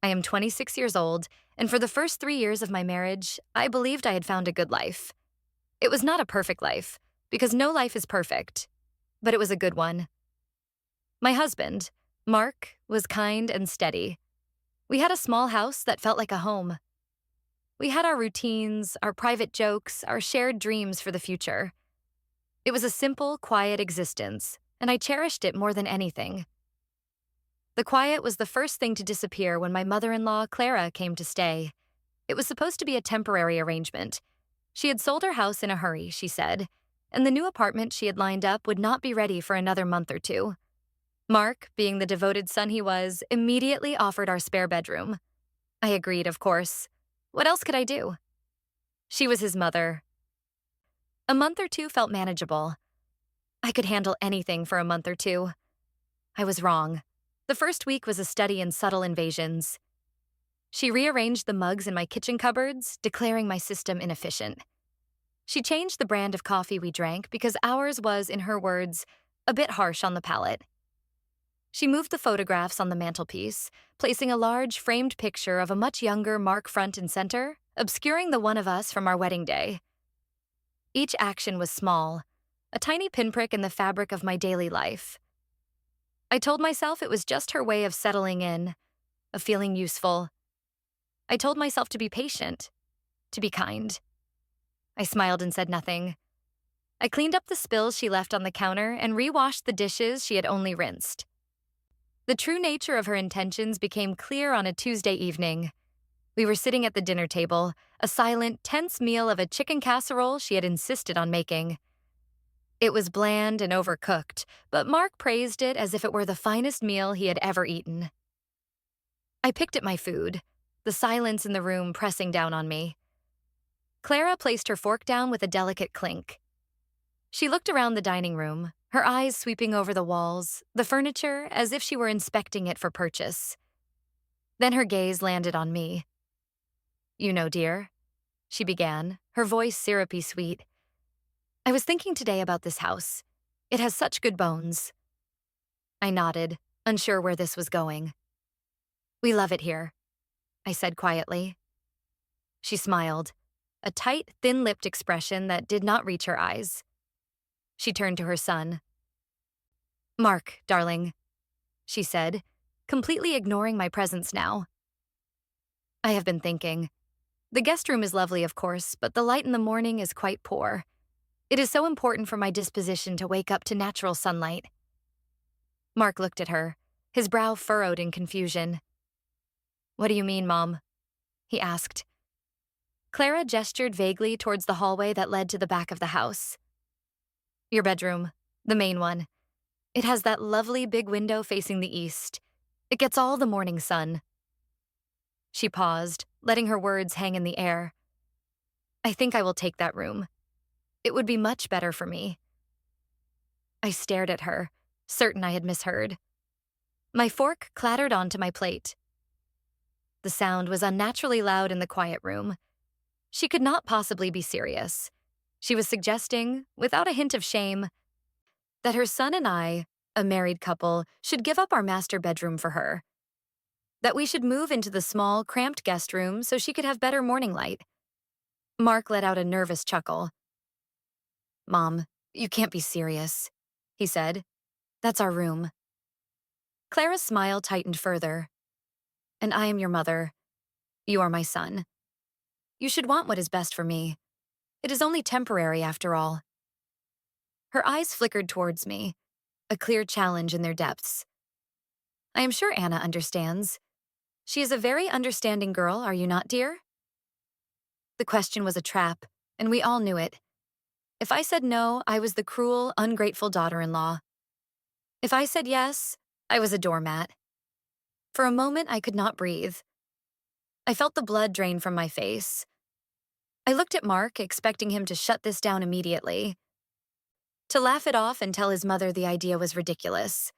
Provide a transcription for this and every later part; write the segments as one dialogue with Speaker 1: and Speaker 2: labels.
Speaker 1: I am 26 years old, and for the first 3 years of my marriage, I believed I had found a good life. It was not a perfect life, because no life is perfect, but it was a good one. My husband, Mark, was kind and steady. We had a small house that felt like a home. We had our routines, our private jokes, our shared dreams for the future. It was a simple, quiet existence, and I cherished it more than anything. The quiet was the first thing to disappear when my mother-in-law, Clara, came to stay. It was supposed to be a temporary arrangement. She had sold her house in a hurry, she said, and the new apartment she had lined up would not be ready for another month or two. Mark, being the devoted son he was, immediately offered our spare bedroom. I agreed, of course. What else could I do? She was his mother. A month or two felt manageable. I could handle anything for a month or two. I was wrong. The first week was a study in subtle invasions. She rearranged the mugs in my kitchen cupboards, declaring my system inefficient. She changed the brand of coffee we drank because ours was, in her words, a bit harsh on the palate. She moved the photographs on the mantelpiece, placing a large framed picture of a much younger Mark front and center, obscuring the one of us from our wedding day. Each action was small, a tiny pinprick in the fabric of my daily life. I told myself it was just her way of settling in, of feeling useful. I told myself to be patient, to be kind. I smiled and said nothing. I cleaned up the spills she left on the counter and re-washed the dishes she had only rinsed. The true nature of her intentions became clear on a Tuesday evening. We were sitting at the dinner table, a silent, tense meal of a chicken casserole she had insisted on making. It was bland and overcooked, but Mark praised it as if it were the finest meal he had ever eaten. I picked at my food, the silence in the room pressing down on me. Clara placed her fork down with a delicate clink. She looked around the dining room, her eyes sweeping over the walls, the furniture, as if she were inspecting it for purchase. Then her gaze landed on me. "You know, dear," she began, her voice syrupy sweet. "I was thinking today about this house. It has such good bones." I nodded, unsure where this was going. "We love it here," I said quietly. She smiled, a tight, thin-lipped expression that did not reach her eyes. She turned to her son. "Mark, darling," she said, completely ignoring my presence now. "I have been thinking. The guest room is lovely, of course, but the light in the morning is quite poor. It is so important for my disposition to wake up to natural sunlight." Mark looked at her, his brow furrowed in confusion. "What do you mean, Mom?" he asked. Clara gestured vaguely towards the hallway that led to the back of the house. "Your bedroom, the main one. It has that lovely big window facing the east. It gets all the morning sun." She paused, letting her words hang in the air. "I think I will take that room. It would be much better for me." I stared at her, certain I had misheard. My fork clattered onto my plate. The sound was unnaturally loud in the quiet room. She could not possibly be serious. She was suggesting, without a hint of shame, that her son and I, a married couple, should give up our master bedroom for her. That we should move into the small, cramped guest room so she could have better morning light. Mark let out a nervous chuckle. "Mom, you can't be serious," he said. "That's our room." Clara's smile tightened further. "And I am your mother. You are my son. You should want what is best for me. It is only temporary, after all." Her eyes flickered towards me, a clear challenge in their depths. "I am sure Anna understands. She is a very understanding girl, are you not, dear?" The question was a trap, and we all knew it. If I said no, I was the cruel, ungrateful daughter-in-law. If I said yes, I was a doormat. For a moment, I could not breathe. I felt the blood drain from my face. I looked at Mark, expecting him to shut this down immediately, to laugh it off and tell his mother the idea was ridiculous.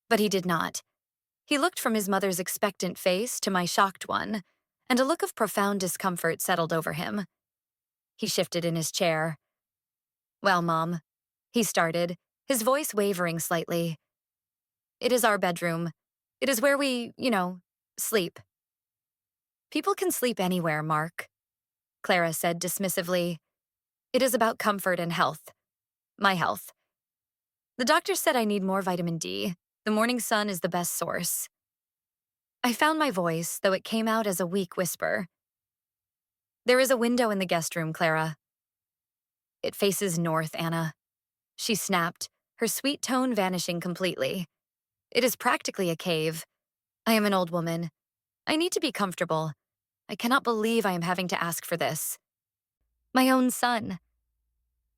Speaker 1: But he did not. He looked from his mother's expectant face to my shocked one, and a look of profound discomfort settled over him. He shifted in his chair. "Well, Mom," he started, his voice wavering slightly. "It is our bedroom. It is where we, sleep. People can sleep anywhere, Mark, Clara said dismissively. It is about comfort and health. My health. The doctor said I need more vitamin D. The morning sun is the best source. I found my voice, though it came out as a weak whisper. There is a window in the guest room, Clara. It faces north, Anna. She snapped, her sweet tone vanishing completely. It is practically a cave. I am an old woman. I need to be comfortable. I cannot believe I am having to ask for this. My own son.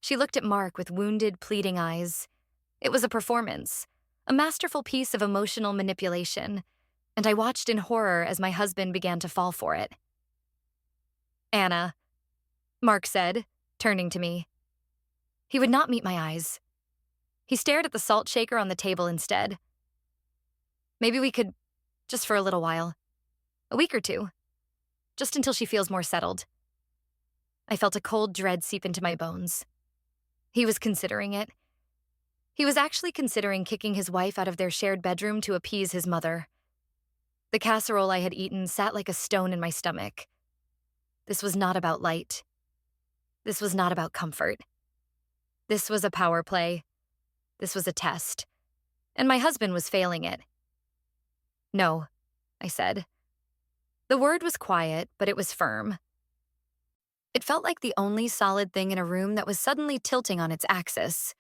Speaker 1: She looked at Mark with wounded, pleading eyes. It was a performance, a masterful piece of emotional manipulation, and I watched in horror as my husband began to fall for it. Anna, Mark said, turning to me. He would not meet my eyes. He stared at the salt shaker on the table instead. Maybe we could, just for a little while. A week or two. Just until she feels more settled. I felt a cold dread seep into my bones. He was considering it. He was actually considering kicking his wife out of their shared bedroom to appease his mother. The casserole I had eaten sat like a stone in my stomach. This was not about light. This was not about comfort. This was a power play. This was a test. And my husband was failing it. No, I said. The word was quiet, but it was firm. It felt like the only solid thing in a room that was suddenly tilting on its axis.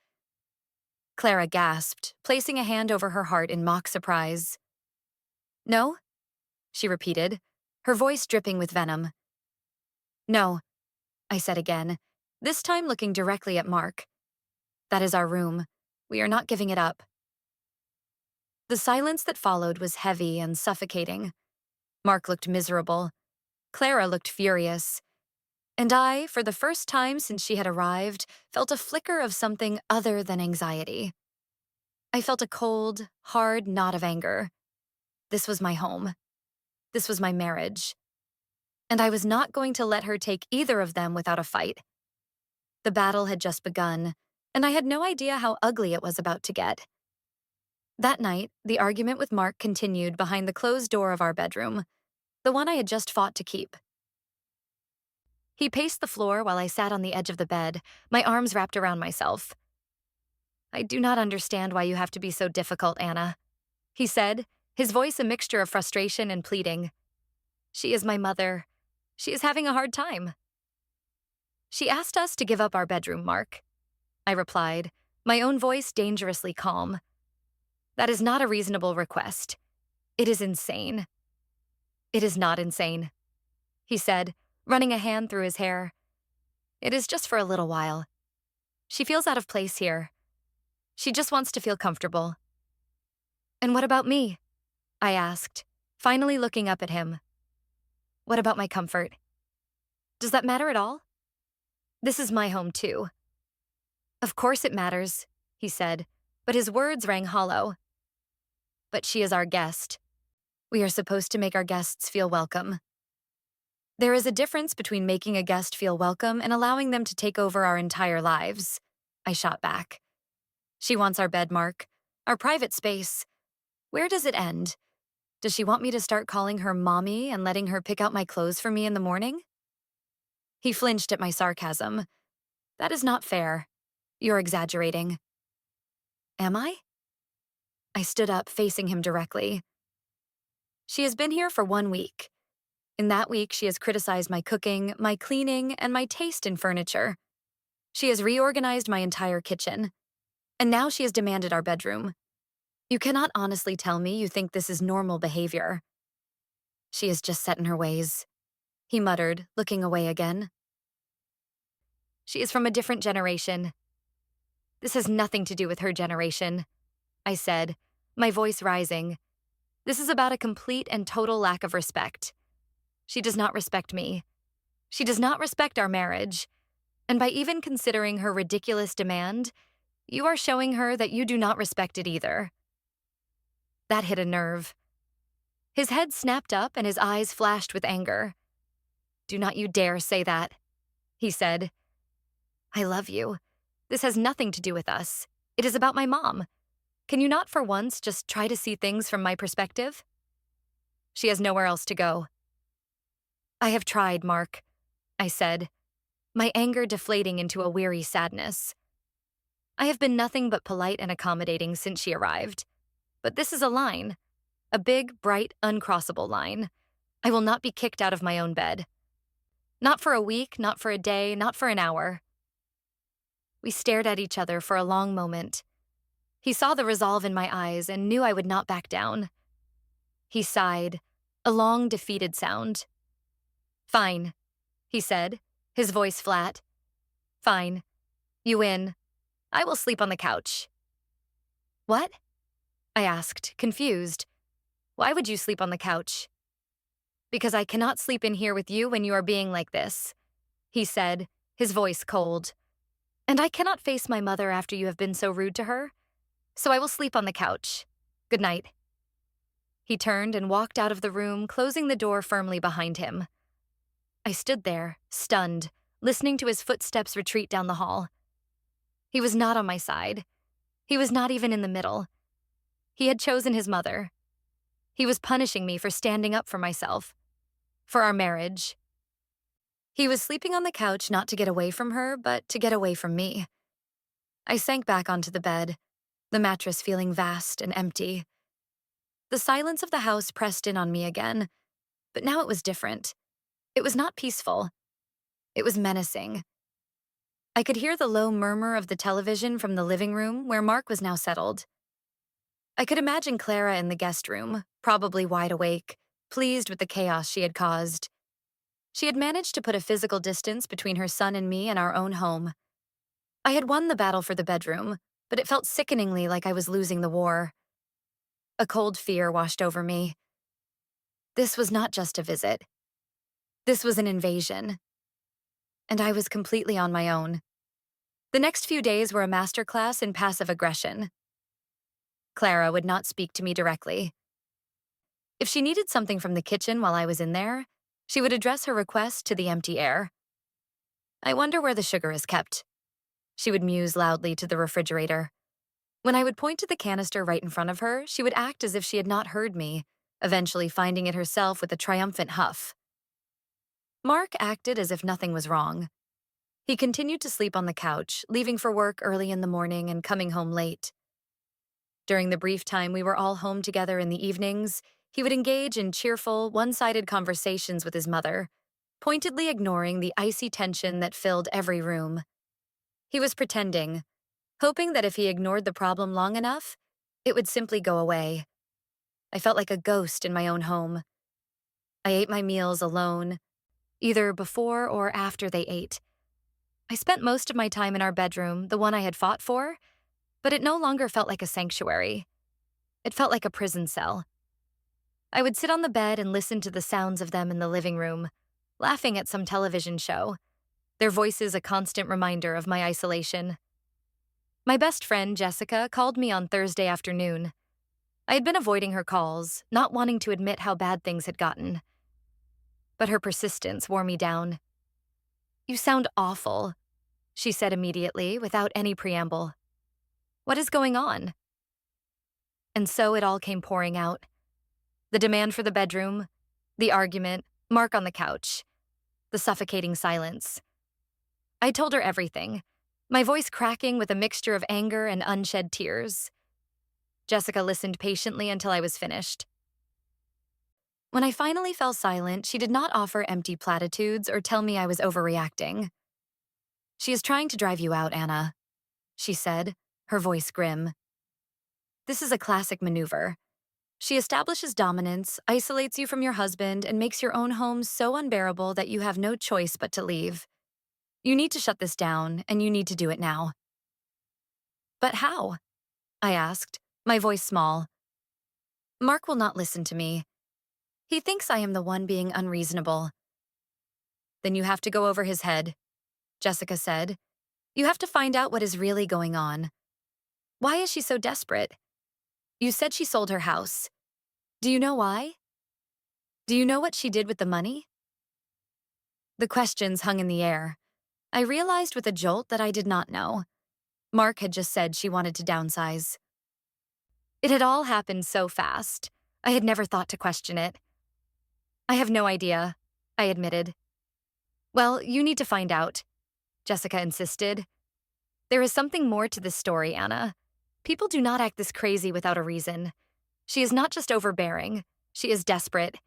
Speaker 1: Clara gasped, placing a hand over her heart in mock surprise. No? She repeated, her voice dripping with venom. No, I said again, this time looking directly at Mark. That is our room. We are not giving it up. The silence that followed was heavy and suffocating. Mark looked miserable. Clara looked furious. And I, for the first time since she had arrived, felt a flicker of something other than anxiety. I felt a cold, hard knot of anger. This was my home. This was my marriage. And I was not going to let her take either of them without a fight. The battle had just begun, and I had no idea how ugly it was about to get. That night, the argument with Mark continued behind the closed door of our bedroom, the one I had just fought to keep. He paced the floor while I sat on the edge of the bed, my arms wrapped around myself. I do not understand why you have to be so difficult, Anna, he said, his voice a mixture of frustration and pleading. She is my mother. She is having a hard time. She asked us to give up our bedroom, Mark, I replied, my own voice dangerously calm. That is not a reasonable request. It is insane. It is not insane, he said, running a hand through his hair. It is just for a little while. She feels out of place here. She just wants to feel comfortable. And what about me? I asked, finally looking up at him. What about my comfort? Does that matter at all? This is my home too. Of course it matters, he said, but his words rang hollow. But she is our guest. We are supposed to make our guests feel welcome. There is a difference between making a guest feel welcome and allowing them to take over our entire lives, I shot back. She wants our bed, Mark, our private space. Where does it end? Does she want me to start calling her mommy and letting her pick out my clothes for me in the morning? He flinched at my sarcasm. That is not fair. You're exaggerating. Am I? I stood up, facing him directly. She has been here for 1 week. In that week, she has criticized my cooking, my cleaning, and my taste in furniture. She has reorganized my entire kitchen. And now she has demanded our bedroom. You cannot honestly tell me you think this is normal behavior. She is just set in her ways, he muttered, looking away again. She is from a different generation. This has nothing to do with her generation, I said, my voice rising. This is about a complete and total lack of respect. She does not respect me. She does not respect our marriage. And by even considering her ridiculous demand, you are showing her that you do not respect it either. That hit a nerve. His head snapped up and his eyes flashed with anger. Do not you dare say that, he said. I love you. This has nothing to do with us. It is about my mom. Can you not for once just try to see things from my perspective? She has nowhere else to go. I have tried, Mark, I said, my anger deflating into a weary sadness. I have been nothing but polite and accommodating since she arrived. But this is a line. A big, bright, uncrossable line. I will not be kicked out of my own bed. Not for a week, not for a day, not for an hour. We stared at each other for a long moment. He saw the resolve in my eyes and knew I would not back down. He sighed, a long, defeated sound. Fine, he said, his voice flat. Fine. You win. I will sleep on the couch. What? I asked, confused. Why would you sleep on the couch? Because I cannot sleep in here with you when you are being like this, he said, his voice cold. And I cannot face my mother after you have been so rude to her, so I will sleep on the couch. Good night. He turned and walked out of the room, closing the door firmly behind him. I stood there, stunned, listening to his footsteps retreat down the hall. He was not on my side. He was not even in the middle. He had chosen his mother. He was punishing me for standing up for myself, for our marriage. He was sleeping on the couch not to get away from her, but to get away from me. I sank back onto the bed, the mattress feeling vast and empty. The silence of the house pressed in on me again, but now it was different. It was not peaceful. It was menacing. I could hear the low murmur of the television from the living room where Mark was now settled. I could imagine Clara in the guest room, probably wide awake, pleased with the chaos she had caused. She had managed to put a physical distance between her son and me in our own home. I had won the battle for the bedroom, but it felt sickeningly like I was losing the war. A cold fear washed over me. This was not just a visit. This was an invasion. And I was completely on my own. The next few days were a masterclass in passive aggression. Clara would not speak to me directly. If she needed something from the kitchen while I was in there, she would address her request to the empty air. I wonder where the sugar is kept. She would muse loudly to the refrigerator. When I would point to the canister right in front of her, she would act as if she had not heard me, eventually finding it herself with a triumphant huff. Mark acted as if nothing was wrong. He continued to sleep on the couch, leaving for work early in the morning and coming home late. During the brief time we were all home together in the evenings, he would engage in cheerful, one-sided conversations with his mother, pointedly ignoring the icy tension that filled every room. He was pretending, hoping that if he ignored the problem long enough, it would simply go away. I felt like a ghost in my own home. I ate my meals alone, either before or after they ate. I spent most of my time in our bedroom, the one I had fought for, but it no longer felt like a sanctuary. It felt like a prison cell. I would sit on the bed and listen to the sounds of them in the living room, laughing at some television show, their voices a constant reminder of my isolation. My best friend, Jessica, called me on Thursday afternoon. I had been avoiding her calls, not wanting to admit how bad things had gotten. But her persistence wore me down. "You sound awful," she said immediately, without any preamble. "What is going on?" And so it all came pouring out. The demand for the bedroom, the argument, Mark on the couch, the suffocating silence. I told her everything, my voice cracking with a mixture of anger and unshed tears. Jessica listened patiently until I was finished. When I finally fell silent, she did not offer empty platitudes or tell me I was overreacting. "She is trying to drive you out, Anna," she said, her voice grim. "This is a classic maneuver. She establishes dominance, isolates you from your husband, and makes your own home so unbearable that you have no choice but to leave. You need to shut this down, and you need to do it now." "But how?" I asked, my voice small. "Mark will not listen to me. He thinks I am the one being unreasonable." "Then you have to go over his head," Jessica said. "You have to find out what is really going on. Why is she so desperate? You said she sold her house. Do you know why? Do you know what she did with the money?" The questions hung in the air. I realized with a jolt that I did not know. Mark had just said she wanted to downsize. It had all happened so fast. I had never thought to question it. "I have no idea," I admitted. Well, you need to find out, Jessica insisted. There is something more to this story, Anna. People do not act this crazy without a reason. She is not just overbearing, she is desperate,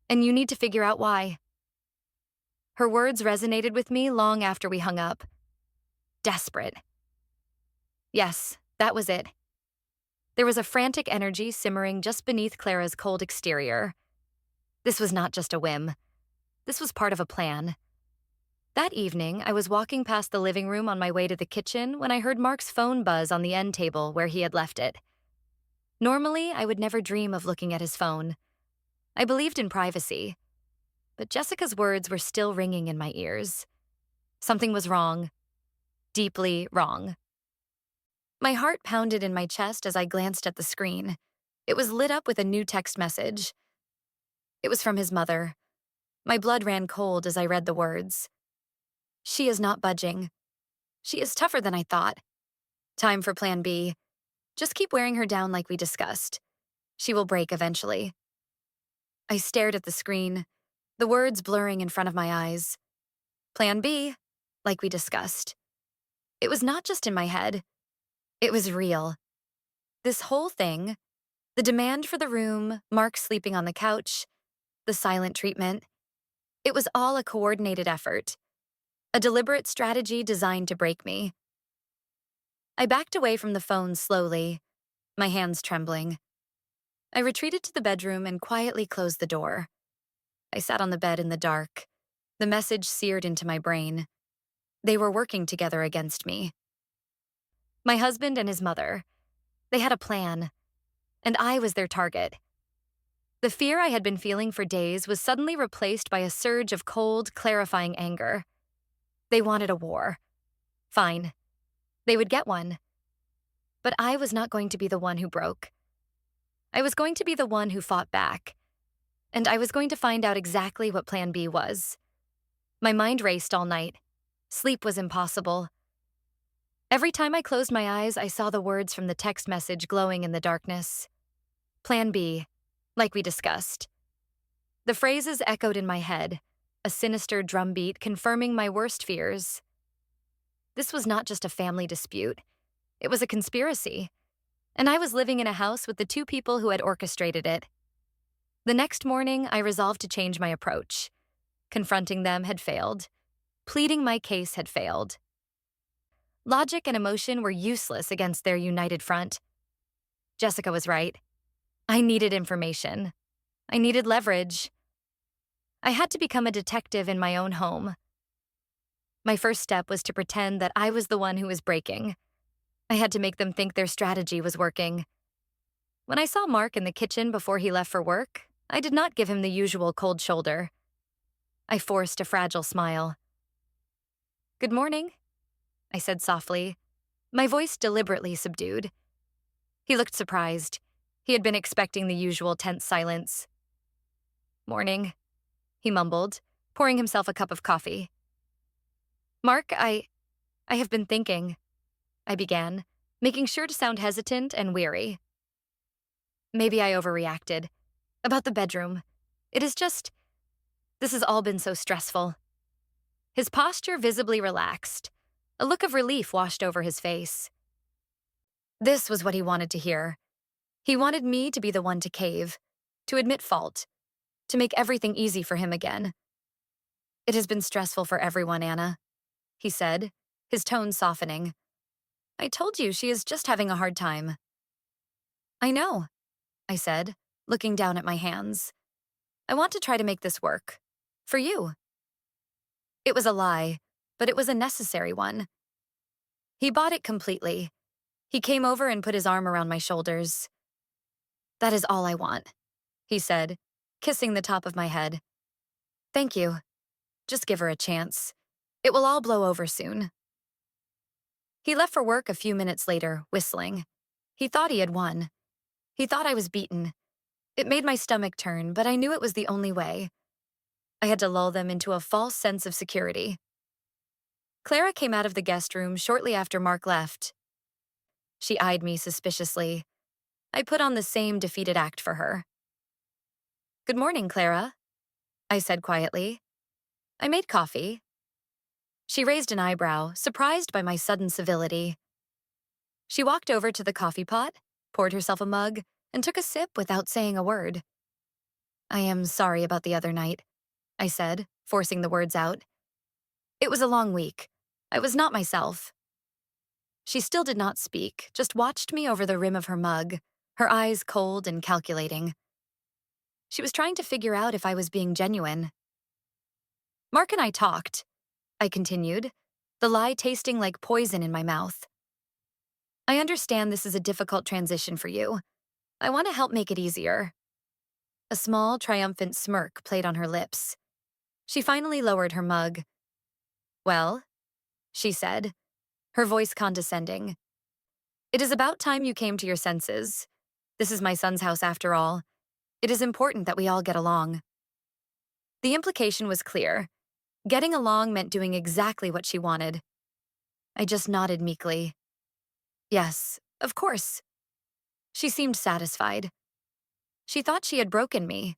Speaker 1: and you need to figure out why. Her words resonated with me long after we hung up. Desperate. Yes, that was it. There was a frantic energy simmering just beneath Clara's cold exterior. This was not just a whim. This was part of a plan. That evening, I was walking past the living room on my way to the kitchen when I heard Mark's phone buzz on the end table where he had left it. Normally, I would never dream of looking at his phone. I believed in privacy. But Jessica's words were still ringing in my ears. Something was wrong. Deeply wrong. My heart pounded in my chest as I glanced at the screen. It was lit up with a new text message. It was from his mother. My blood ran cold as I read the words. She is not budging. She is tougher than I thought. Time for plan B. Just keep wearing her down like we discussed. She will break eventually. I stared at the screen, the words blurring in front of my eyes. Plan B, like we discussed. It was not just in my head. It was real. This whole thing, the demand for the room, Mark sleeping on the couch, the silent treatment, it was all a coordinated effort. A deliberate strategy designed to break me. I backed away from the phone slowly, my hands trembling. I retreated to the bedroom and quietly closed the door. I sat on the bed in the dark, the message seared into my brain. They were working together against me. My husband and his mother. They had a plan, and I was their target. The fear I had been feeling for days was suddenly replaced by a surge of cold, clarifying anger. They wanted a war. Fine. They would get one. But I was not going to be the one who broke. I was going to be the one who fought back. And I was going to find out exactly what Plan B was. My mind raced all night. Sleep was impossible. Every time I closed my eyes, I saw the words from the text message glowing in the darkness. Plan B, like we discussed. The phrases echoed in my head, a sinister drumbeat confirming my worst fears. This was not just a family dispute. It was a conspiracy. And I was living in a house with the two people who had orchestrated it. The next morning, I resolved to change my approach. Confronting them had failed. Pleading my case had failed. Logic and emotion were useless against their united front. Jessica was right. I needed information. I needed leverage. I had to become a detective in my own home. My first step was to pretend that I was the one who was breaking. I had to make them think their strategy was working. When I saw Mark in the kitchen before he left for work, I did not give him the usual cold shoulder. I forced a fragile smile. Good morning, I said softly, my voice deliberately subdued. He looked surprised. He had been expecting the usual tense silence. Morning, he mumbled, pouring himself a cup of coffee. Mark, I have been thinking, I began, making sure to sound hesitant and weary. Maybe I overreacted. About the bedroom. This has all been so stressful. His posture visibly relaxed. A look of relief washed over his face. This was what he wanted to hear. He wanted me to be the one to cave, to admit fault, to make everything easy for him again. It has been stressful for everyone, Anna, he said, his tone softening. I told you she is just having a hard time. I know, I said, looking down at my hands. I want to try to make this work. For you. It was a lie, but it was a necessary one. He bought it completely. He came over and put his arm around my shoulders. That is all I want, he said, kissing the top of my head. Thank you. Just give her a chance. It will all blow over soon. He left for work a few minutes later, whistling. He thought he had won. He thought I was beaten. It made my stomach turn, but I knew it was the only way. I had to lull them into a false sense of security. Clara came out of the guest room shortly after Mark left. She eyed me suspiciously. I put on the same defeated act for her. Good morning, Clara, I said quietly. I made coffee. She raised an eyebrow, surprised by my sudden civility. She walked over to the coffee pot, poured herself a mug, and took a sip without saying a word. I am sorry about the other night, I said, forcing the words out. It was a long week. I was not myself. She still did not speak, just watched me over the rim of her mug, her eyes cold and calculating. She was trying to figure out if I was being genuine. Mark and I talked, I continued, the lie tasting like poison in my mouth. I understand this is a difficult transition for you. I want to help make it easier. A small, triumphant smirk played on her lips. She finally lowered her mug. Well, she said, her voice condescending. It is about time you came to your senses. This is my son's house after all. It is important that we all get along. The implication was clear. Getting along meant doing exactly what she wanted. I just nodded meekly. Yes, of course. She seemed satisfied. She thought she had broken me.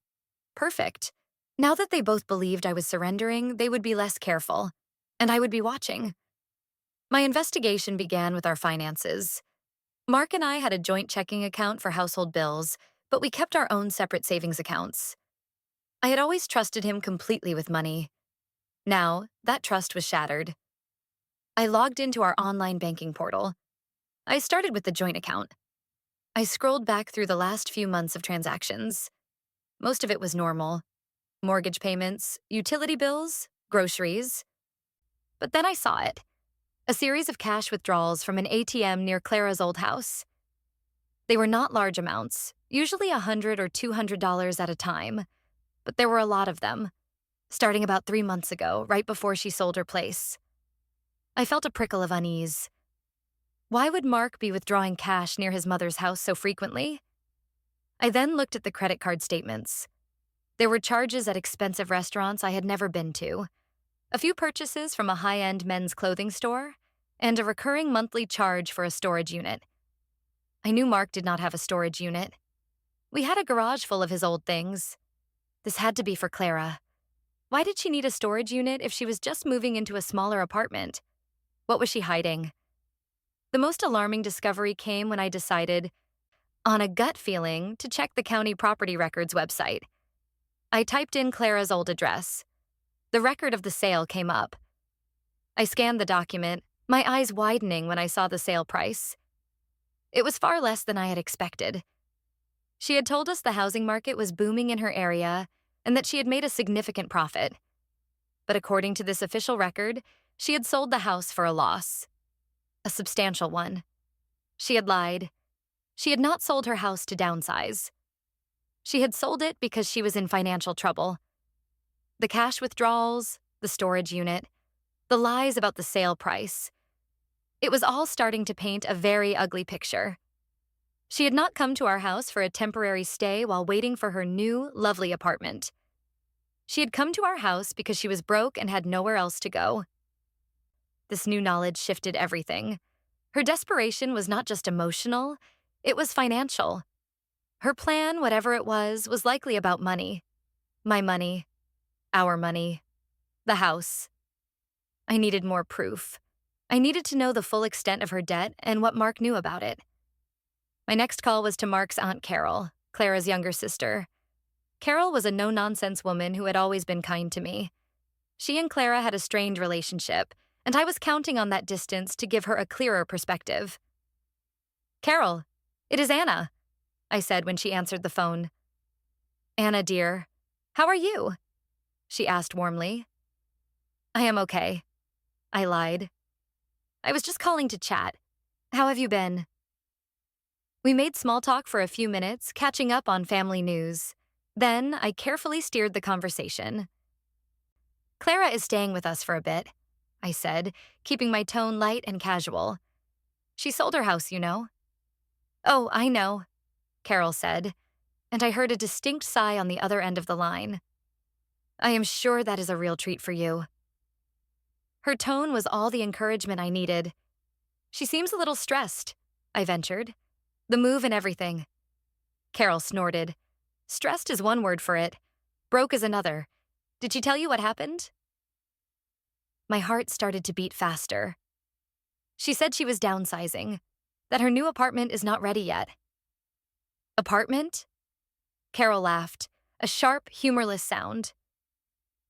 Speaker 1: Perfect. Now that they both believed I was surrendering, they would be less careful, and I would be watching. My investigation began with our finances. Mark and I had a joint checking account for household bills, but we kept our own separate savings accounts. I had always trusted him completely with money. Now, that trust was shattered. I logged into our online banking portal. I started with the joint account. I scrolled back through the last few months of transactions. Most of it was normal. Mortgage payments, utility bills, groceries. But then I saw it. A series of cash withdrawals from an ATM near Clara's old house. They were not large amounts, usually $100 or $200 at a time, but there were a lot of them, starting about 3 months ago, right before she sold her place. I felt a prickle of unease. Why would Mark be withdrawing cash near his mother's house so frequently? I then looked at the credit card statements. There were charges at expensive restaurants I had never been to, a few purchases from a high-end men's clothing store, and a recurring monthly charge for a storage unit. I knew Mark did not have a storage unit. We had a garage full of his old things. This had to be for Clara. Why did she need a storage unit if she was just moving into a smaller apartment? What was she hiding? The most alarming discovery came when I decided, on a gut feeling, to check the county property records website. I typed in Clara's old address. The record of the sale came up. I scanned the document, my eyes widening when I saw the sale price. It was far less than I had expected. She had told us the housing market was booming in her area and that she had made a significant profit. But according to this official record, she had sold the house for a loss. A substantial one. She had lied. She had not sold her house to downsize. She had sold it because she was in financial trouble. The cash withdrawals, the storage unit, the lies about the sale price. It was all starting to paint a very ugly picture. She had not come to our house for a temporary stay while waiting for her new, lovely apartment. She had come to our house because she was broke and had nowhere else to go. This new knowledge shifted everything. Her desperation was not just emotional, it was financial. Her plan, whatever it was likely about money. My money. Our money. The house. I needed more proof. I needed to know the full extent of her debt and what Mark knew about it. My next call was to Mark's Aunt Carol, Clara's younger sister. Carol was a no-nonsense woman who had always been kind to me. She and Clara had a strained relationship, and I was counting on that distance to give her a clearer perspective. "Carol, it is Anna," I said when she answered the phone. "Anna, dear, how are you?" she asked warmly. "I am okay," I lied. "I was just calling to chat. How have you been?" We made small talk for a few minutes, catching up on family news. Then I carefully steered the conversation. "Clara is staying with us for a bit," I said, keeping my tone light and casual. "She sold her house, you know." "Oh, I know," Carol said, and I heard a distinct sigh on the other end of the line. "I am sure that is a real treat for you." Her tone was all the encouragement I needed. "She seems a little stressed," I ventured. "The move and everything." Carol snorted. "Stressed is one word for it. Broke is another. Did she tell you what happened?" my heart started to beat faster. She said she was downsizing, that her new apartment is not ready yet. Apartment? Carol laughed, a sharp, humorless sound.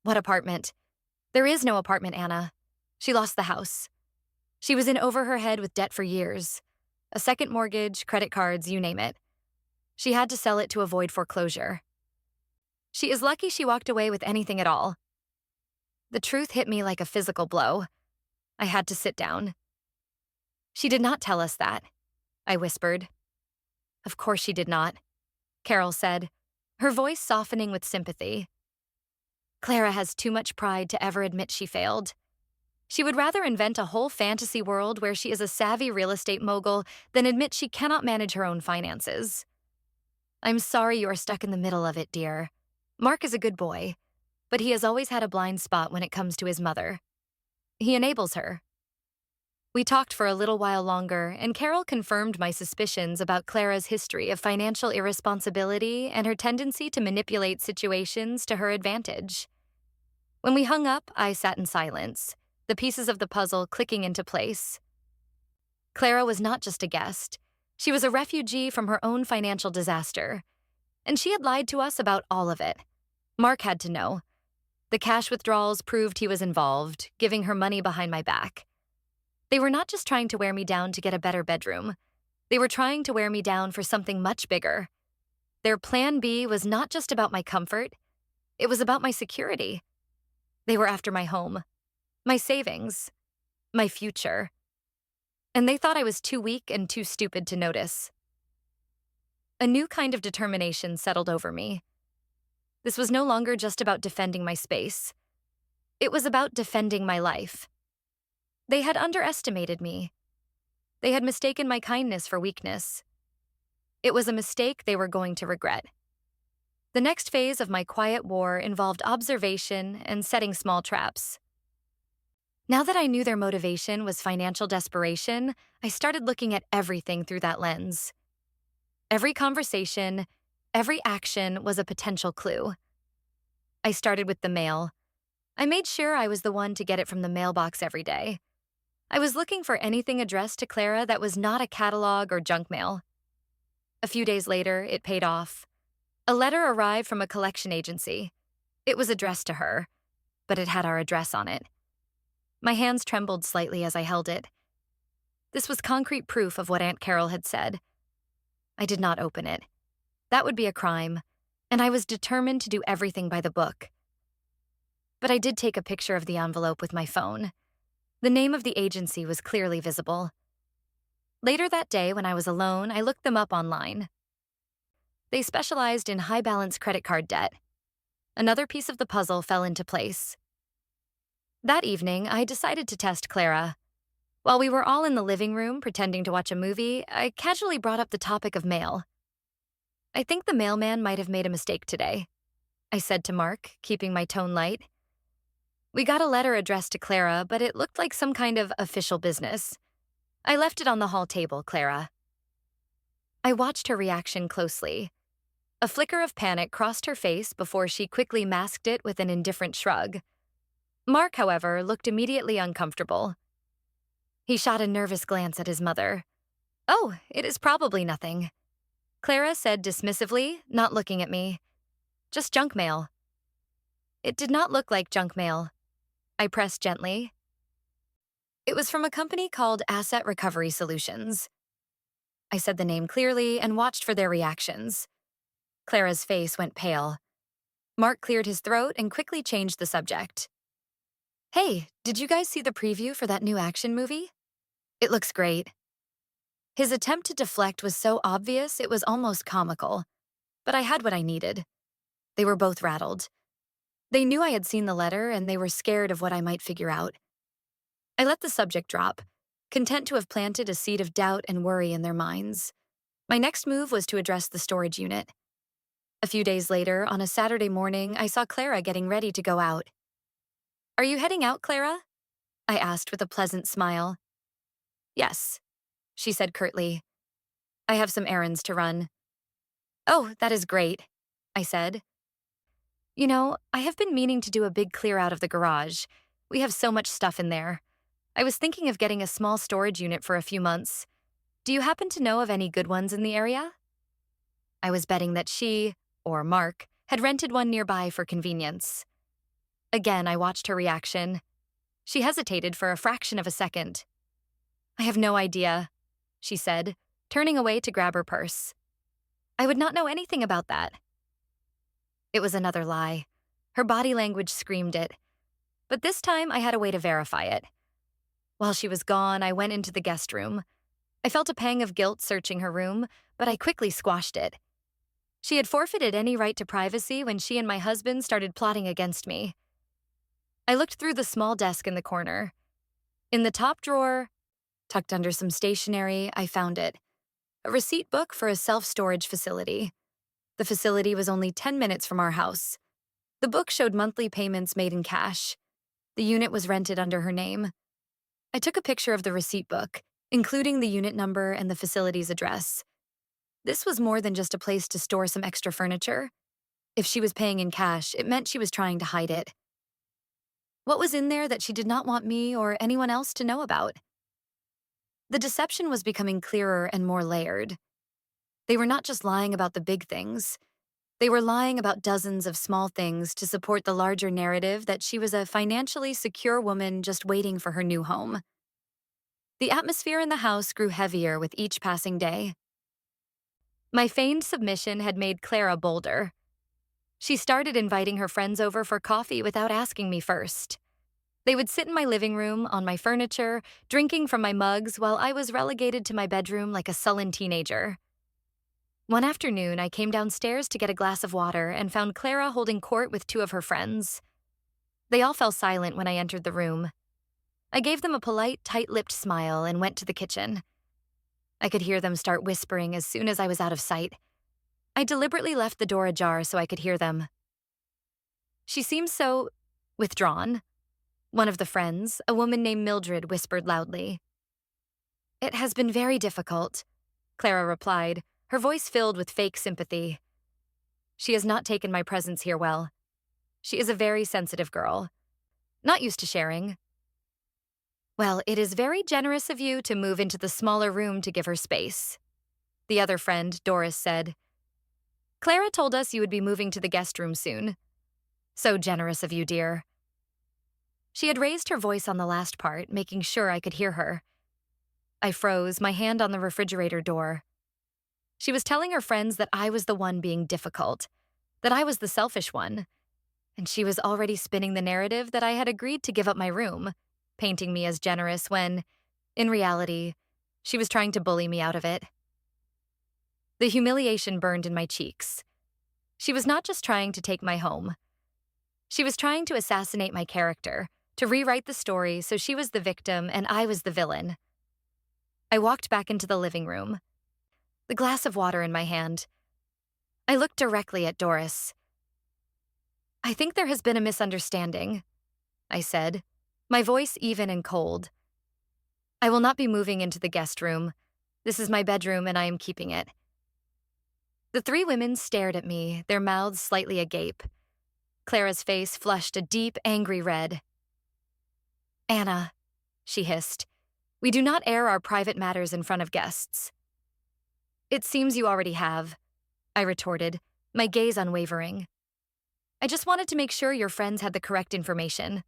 Speaker 1: What apartment? There is no apartment, Anna. She lost the house. She was in over her head with debt for years. A second mortgage, credit cards, you name it. She had to sell it to avoid foreclosure. She is lucky she walked away with anything at all. The truth hit me like a physical blow. I had to sit down. She did not tell us that, I whispered. Of course she did not, Carol said, her voice softening with sympathy. Clara has too much pride to ever admit she failed. She would rather invent a whole fantasy world where she is a savvy real estate mogul than admit she cannot manage her own finances. I'm sorry you are stuck in the middle of it, dear. Mark is a good boy, but he has always had a blind spot when it comes to his mother. He enables her. We talked for a little while longer, and Carol confirmed my suspicions about Clara's history of financial irresponsibility and her tendency to manipulate situations to her advantage. When we hung up, I sat in silence, the pieces of the puzzle clicking into place. Clara was not just a guest. She was a refugee from her own financial disaster. And she had lied to us about all of it. Mark had to know. The cash withdrawals proved he was involved, giving her money behind my back. They were not just trying to wear me down to get a better bedroom. They were trying to wear me down for something much bigger. Their plan B was not just about my comfort. It was about my security. They were after my home, my savings, my future. And they thought I was too weak and too stupid to notice. A new kind of determination settled over me. This was no longer just about defending my space. It was about defending my life. They had underestimated me. They had mistaken my kindness for weakness. It was a mistake they were going to regret. The next phase of my quiet war involved observation and setting small traps. Now that I knew their motivation was financial desperation, I started looking at everything through that lens. Every conversation, every action was a potential clue. I started with the mail. I made sure I was the one to get it from the mailbox every day. I was looking for anything addressed to Clara that was not a catalog or junk mail. A few days later, it paid off. A letter arrived from a collection agency. It was addressed to her, but it had our address on it. My hands trembled slightly as I held it. This was concrete proof of what Aunt Carol had said. I did not open it. That would be a crime, and I was determined to do everything by the book. But I did take a picture of the envelope with my phone. The name of the agency was clearly visible. Later that day, when I was alone, I looked them up online. They specialized in high-balance credit card debt. Another piece of the puzzle fell into place. That evening, I decided to test Clara. While we were all in the living room pretending to watch a movie, I casually brought up the topic of mail. I think the mailman might have made a mistake today, I said to Mark, keeping my tone light. We got a letter addressed to Clara, but it looked like some kind of official business. I left it on the hall table, Clara. I watched her reaction closely. A flicker of panic crossed her face before she quickly masked it with an indifferent shrug. Mark, however, looked immediately uncomfortable. He shot a nervous glance at his mother. Oh, it is probably nothing, Clara said dismissively, not looking at me. Just junk mail. It did not look like junk mail. I pressed gently. It was from a company called Asset Recovery Solutions. I said the name clearly and watched for their reactions. Clara's face went pale. Mark cleared his throat and quickly changed the subject. Hey, did you guys see the preview for that new action movie? It looks great. His attempt to deflect was so obvious it was almost comical. But I had what I needed. They were both rattled. They knew I had seen the letter, and they were scared of what I might figure out. I let the subject drop, content to have planted a seed of doubt and worry in their minds. My next move was to address the storage unit. A few days later, on a Saturday morning, I saw Clara getting ready to go out. Are you heading out, Clara? I asked with a pleasant smile. Yes, she said curtly. I have some errands to run. Oh, that is great, I said. You know, I have been meaning to do a big clear out of the garage. We have so much stuff in there. I was thinking of getting a small storage unit for a few months. Do you happen to know of any good ones in the area? I was betting that she, or Mark, had rented one nearby for convenience. Again, I watched her reaction. She hesitated for a fraction of a second. I have no idea, she said, turning away to grab her purse. I would not know anything about that. It was another lie. Her body language screamed it. But this time I had a way to verify it. While she was gone, I went into the guest room. I felt a pang of guilt searching her room, but I quickly squashed it. She had forfeited any right to privacy when she and my husband started plotting against me. I looked through the small desk in the corner. In the top drawer, tucked under some stationery, I found it. A receipt book for a self-storage facility. The facility was only 10 minutes from our house. The book showed monthly payments made in cash. The unit was rented under her name. I took a picture of the receipt book, including the unit number and the facility's address. This was more than just a place to store some extra furniture. If she was paying in cash, it meant she was trying to hide it. What was in there that she did not want me or anyone else to know about? The deception was becoming clearer and more layered. They were not just lying about the big things. They were lying about dozens of small things to support the larger narrative that she was a financially secure woman just waiting for her new home. The atmosphere in the house grew heavier with each passing day. My feigned submission had made Clara bolder. She started inviting her friends over for coffee without asking me first. They would sit in my living room, on my furniture, drinking from my mugs while I was relegated to my bedroom like a sullen teenager. One afternoon, I came downstairs to get a glass of water and found Clara holding court with two of her friends. They all fell silent when I entered the room. I gave them a polite, tight-lipped smile and went to the kitchen. I could hear them start whispering as soon as I was out of sight. I deliberately left the door ajar so I could hear them. She seemed so withdrawn. One of the friends, a woman named Mildred, whispered loudly. It has been very difficult, Clara replied, her voice filled with fake sympathy. She has not taken my presence here well. She is a very sensitive girl, not used to sharing. Well, it is very generous of you to move into the smaller room to give her space, the other friend, Doris, said. Clara told us you would be moving to the guest room soon. So generous of you, dear. She had raised her voice on the last part, making sure I could hear her. I froze, my hand on the refrigerator door. She was telling her friends that I was the one being difficult, that I was the selfish one, and she was already spinning the narrative that I had agreed to give up my room, painting me as generous when, in reality, she was trying to bully me out of it. The humiliation burned in my cheeks. She was not just trying to take my home. She was trying to assassinate my character, to rewrite the story so she was the victim and I was the villain. I walked back into the living room, the glass of water in my hand. I looked directly at Doris. I think there has been a misunderstanding, I said, my voice even and cold. I will not be moving into the guest room. This is my bedroom and I am keeping it. The three women stared at me, their mouths slightly agape. Clara's face flushed a deep, angry red. Anna, she hissed, we do not air our private matters in front of guests. It seems you already have, I retorted, my gaze unwavering. I just wanted to make sure your friends had the correct information.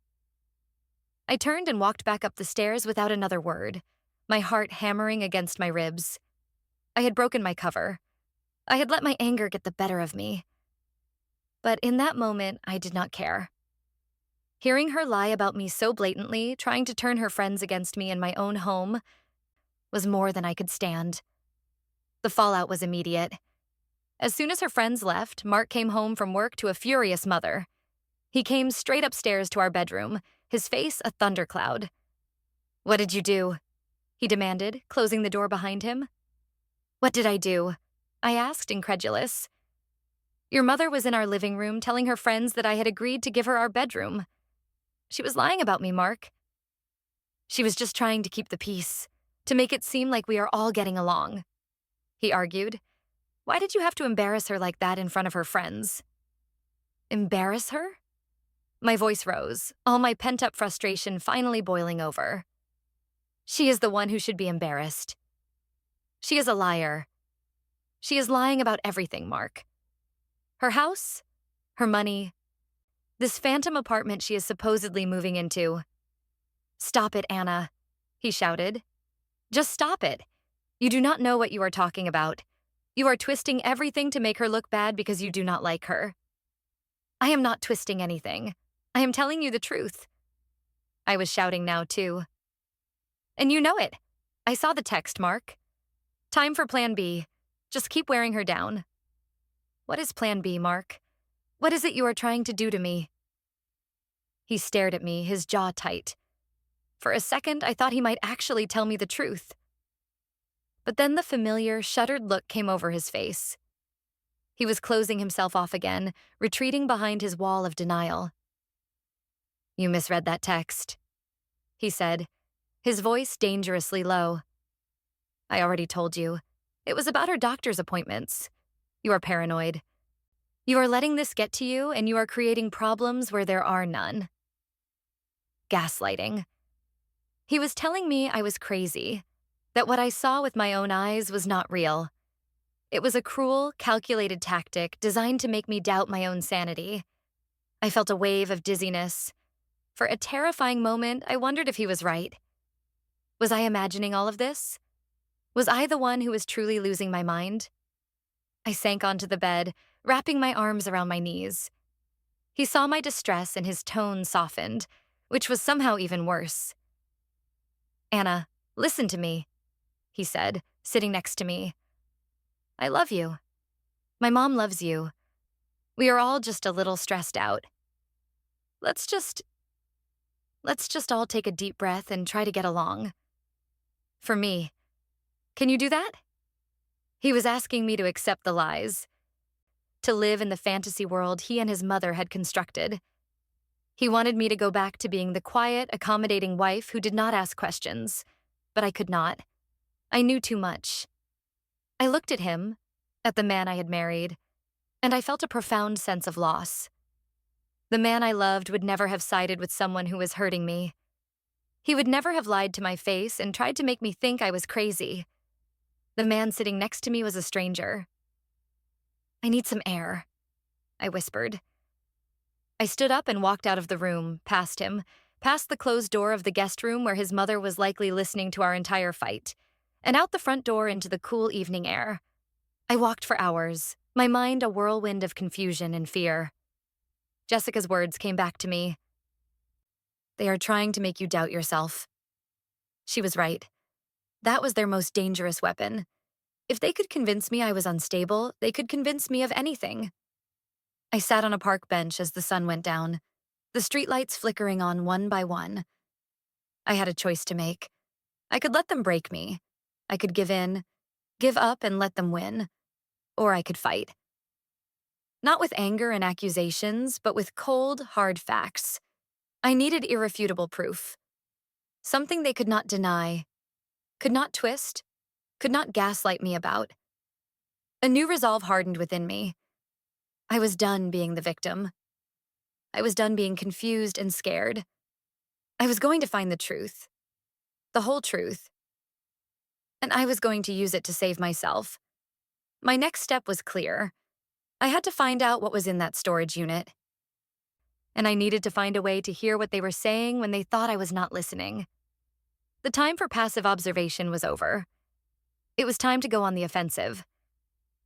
Speaker 1: I turned and walked back up the stairs without another word, my heart hammering against my ribs. I had broken my cover. I had let my anger get the better of me. But in that moment, I did not care. Hearing her lie about me so blatantly, trying to turn her friends against me in my own home, was more than I could stand. The fallout was immediate. As soon as her friends left, Mark came home from work to a furious mother. He came straight upstairs to our bedroom, his face a thundercloud. What did you do? He demanded, closing the door behind him. What did I do? I asked, incredulous. Your mother was in our living room telling her friends that I had agreed to give her our bedroom. She was lying about me, Mark. She was just trying to keep the peace, to make it seem like we are all getting along, he argued. Why did you have to embarrass her like that in front of her friends? Embarrass her? My voice rose, all my pent-up frustration finally boiling over. She is the one who should be embarrassed. She is a liar. She is lying about everything, Mark. Her house, her money, this phantom apartment she is supposedly moving into. Stop it, Anna, he shouted. Just stop it. You do not know what you are talking about. You are twisting everything to make her look bad because you do not like her. I am not twisting anything. I am telling you the truth. I was shouting now, too. And you know it. I saw the text, Mark. Time for Plan B. Just keep wearing her down. What is Plan B, Mark? What is it you are trying to do to me? He stared at me, his jaw tight. For a second, I thought he might actually tell me the truth. But then the familiar, shuttered look came over his face. He was closing himself off again, retreating behind his wall of denial. You misread that text, he said, his voice dangerously low. I already told you. It was about her doctor's appointments. You are paranoid. You are letting this get to you, and you are creating problems where there are none. Gaslighting. He was telling me I was crazy, that what I saw with my own eyes was not real. It was a cruel, calculated tactic designed to make me doubt my own sanity. I felt a wave of dizziness. For a terrifying moment, I wondered if he was right. Was I imagining all of this? Was I the one who was truly losing my mind? I sank onto the bed, wrapping my arms around my knees. He saw my distress and his tone softened, which was somehow even worse. Anna, listen to me, he said, sitting next to me. I love you. My mom loves you. We are all just a little stressed out. Let's just all take a deep breath and try to get along. For me. Can you do that? He was asking me to accept the lies, to live in the fantasy world he and his mother had constructed. He wanted me to go back to being the quiet, accommodating wife who did not ask questions, but I could not. I knew too much. I looked at him, at the man I had married, and I felt a profound sense of loss. The man I loved would never have sided with someone who was hurting me. He would never have lied to my face and tried to make me think I was crazy. The man sitting next to me was a stranger. I need some air, I whispered. I stood up and walked out of the room, past him, past the closed door of the guest room where his mother was likely listening to our entire fight, and out the front door into the cool evening air. I walked for hours, my mind a whirlwind of confusion and fear. Jessica's words came back to me. They are trying to make you doubt yourself. She was right. That was their most dangerous weapon. If they could convince me I was unstable, they could convince me of anything. I sat on a park bench as the sun went down, the streetlights flickering on one by one. I had a choice to make. I could let them break me. I could give in, give up and let them win. Or I could fight. Not with anger and accusations, but with cold, hard facts. I needed irrefutable proof. Something they could not deny, could not twist, could not gaslight me about. A new resolve hardened within me. I was done being the victim. I was done being confused and scared. I was going to find the truth. The whole truth. And I was going to use it to save myself. My next step was clear. I had to find out what was in that storage unit. And I needed to find a way to hear what they were saying when they thought I was not listening. The time for passive observation was over. It was time to go on the offensive.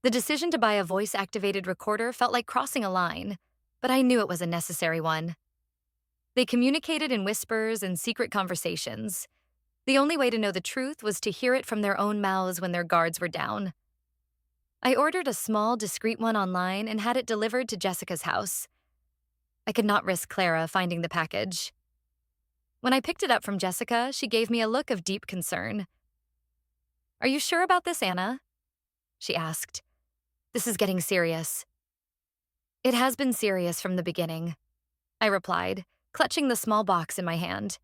Speaker 1: The decision to buy a voice-activated recorder felt like crossing a line, but I knew it was a necessary one. They communicated in whispers and secret conversations. The only way to know the truth was to hear it from their own mouths when their guards were down. I ordered a small, discreet one online and had it delivered to Jessica's house. I could not risk Clara finding the package. When I picked it up from Jessica, she gave me a look of deep concern. Are you sure about this, Anna? She asked. This is getting serious. It has been serious from the beginning, I replied, clutching the small box in my hand.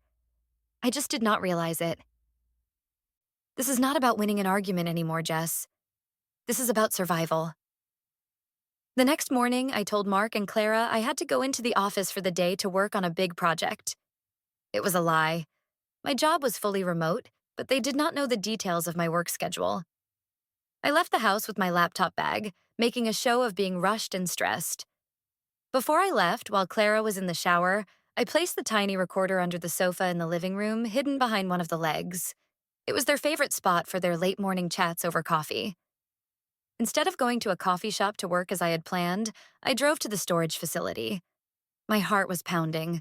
Speaker 1: I just did not realize it. This is not about winning an argument anymore, Jess. This is about survival. The next morning, I told Mark and Clara I had to go into the office for the day to work on a big project. It was a lie. My job was fully remote, but they did not know the details of my work schedule. I left the house with my laptop bag, making a show of being rushed and stressed. Before I left, while Clara was in the shower, I placed the tiny recorder under the sofa in the living room, hidden behind one of the legs. It was their favorite spot for their late morning chats over coffee. Instead of going to a coffee shop to work as I had planned, I drove to the storage facility. My heart was pounding.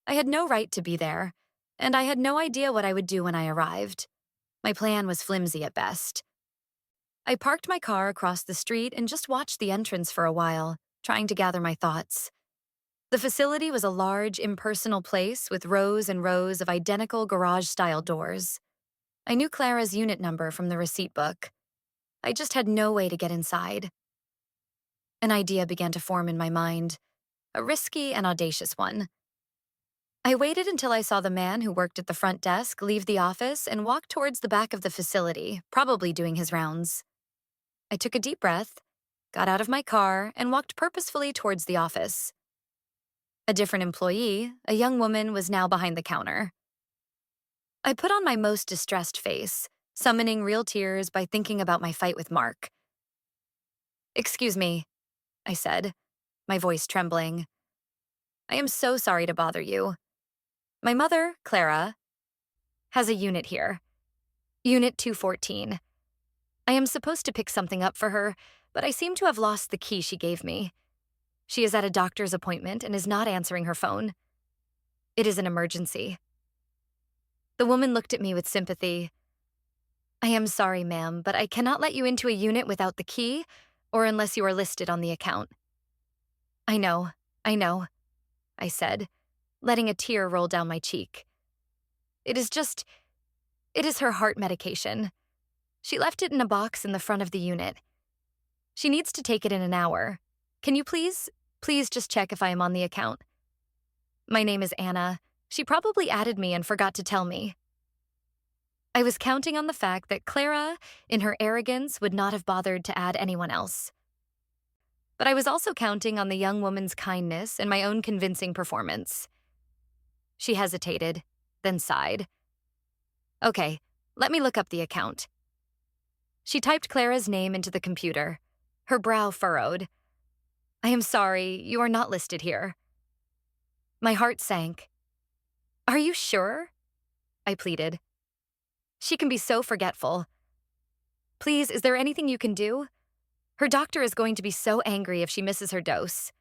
Speaker 1: I had no right to be there, and I had no idea what I would do when I arrived. My plan was flimsy at best. I parked my car across the street and just watched the entrance for a while, trying to gather my thoughts. The facility was a large, impersonal place with rows and rows of identical garage-style doors. I knew Clara's unit number from the receipt book. I just had no way to get inside. An idea began to form in my mind, a risky and audacious one. I waited until I saw the man who worked at the front desk leave the office and walk towards the back of the facility, probably doing his rounds. I took a deep breath, got out of my car, and walked purposefully towards the office. A different employee, a young woman, was now behind the counter. I put on my most distressed face, summoning real tears by thinking about my fight with Mark. "Excuse me," I said, my voice trembling. "I am so sorry to bother you. My mother, Clara, has a unit here. Unit 214. I am supposed to pick something up for her, but I seem to have lost the key she gave me. She is at a doctor's appointment and is not answering her phone. It is an emergency." The woman looked at me with sympathy. "I am sorry, ma'am, but I cannot let you into a unit without the key or unless you are listed on the account." I know, I said, letting a tear roll down my cheek. It is her heart medication. She left it in a box in the front of the unit. She needs to take it in an hour. Can you please just check if I am on the account? My name is Anna. She probably added me and forgot to tell me." I was counting on the fact that Clara, in her arrogance, would not have bothered to add anyone else. But I was also counting on the young woman's kindness and my own convincing performance. She hesitated, then sighed. "Okay, let me look up the account." She typed Clara's name into the computer. Her brow furrowed. "I am sorry, you are not listed here." My heart sank. "Are you sure?" I pleaded. She can be so forgetful. "Please, is there anything you can do? Her doctor is going to be so angry if she misses her dose."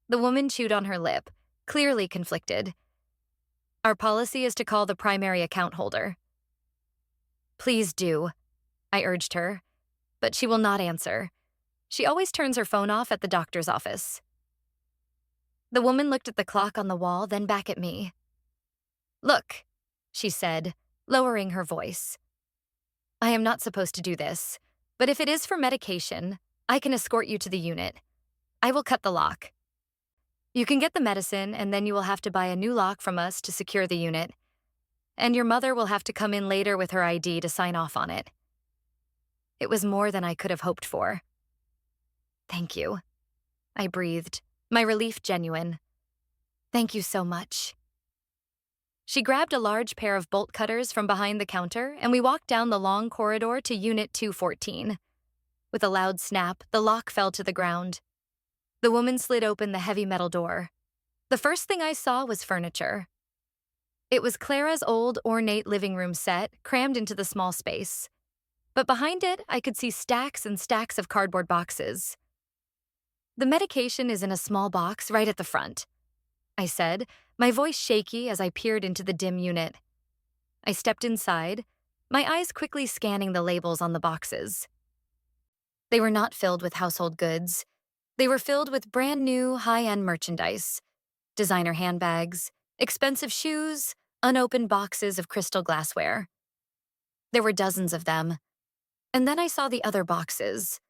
Speaker 1: The woman chewed on her lip, clearly conflicted. "Our policy is to call the primary account holder." "Please do," I urged her, but she will not answer. She always turns her phone off at the doctor's office. The woman looked at the clock on the wall, then back at me. "Look," she said, lowering her voice. "I am not supposed to do this, but if it is for medication, I can escort you to the unit. I will cut the lock. You can get the medicine, and then you will have to buy a new lock from us to secure the unit. And your mother will have to come in later with her ID to sign off on it." It was more than I could have hoped for. "Thank you," I breathed, my relief genuine. "Thank you so much." She grabbed a large pair of bolt cutters from behind the counter, and we walked down the long corridor to Unit 214. With a loud snap, the lock fell to the ground. The woman slid open the heavy metal door. The first thing I saw was furniture. It was Clara's old, ornate living room set, crammed into the small space. But behind it, I could see stacks and stacks of cardboard boxes. "The medication is in a small box right at the front," I said, my voice shaky as I peered into the dim unit. I stepped inside, my eyes quickly scanning the labels on the boxes. They were not filled with household goods. They were filled with brand new, high-end merchandise. Designer handbags, expensive shoes, unopened boxes of crystal glassware. There were dozens of them. And then I saw the other boxes.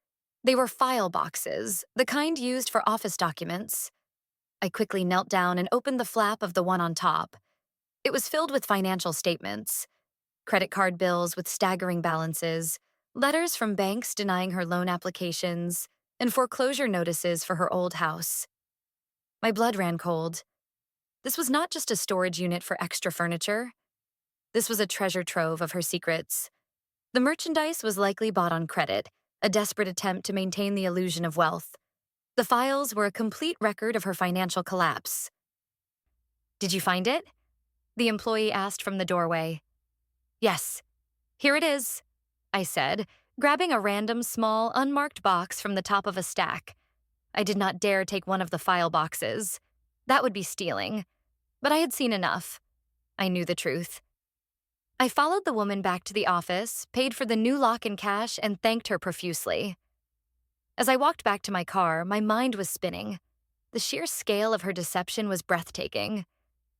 Speaker 1: They were file boxes, the kind used for office documents. I quickly knelt down and opened the flap of the one on top. It was filled with financial statements, credit card bills with staggering balances, letters from banks denying her loan applications, and foreclosure notices for her old house. My blood ran cold. This was not just a storage unit for extra furniture. This was a treasure trove of her secrets. The merchandise was likely bought on credit, a desperate attempt to maintain the illusion of wealth. The files were a complete record of her financial collapse. "Did you find it?" the employee asked from the doorway. "Yes. Here it is," I said, grabbing a random small, unmarked box from the top of a stack. I did not dare take one of the file boxes. That would be stealing. But I had seen enough. I knew the truth. I followed the woman back to the office, paid for the new lock in cash, and thanked her profusely. As I walked back to my car, my mind was spinning. The sheer scale of her deception was breathtaking.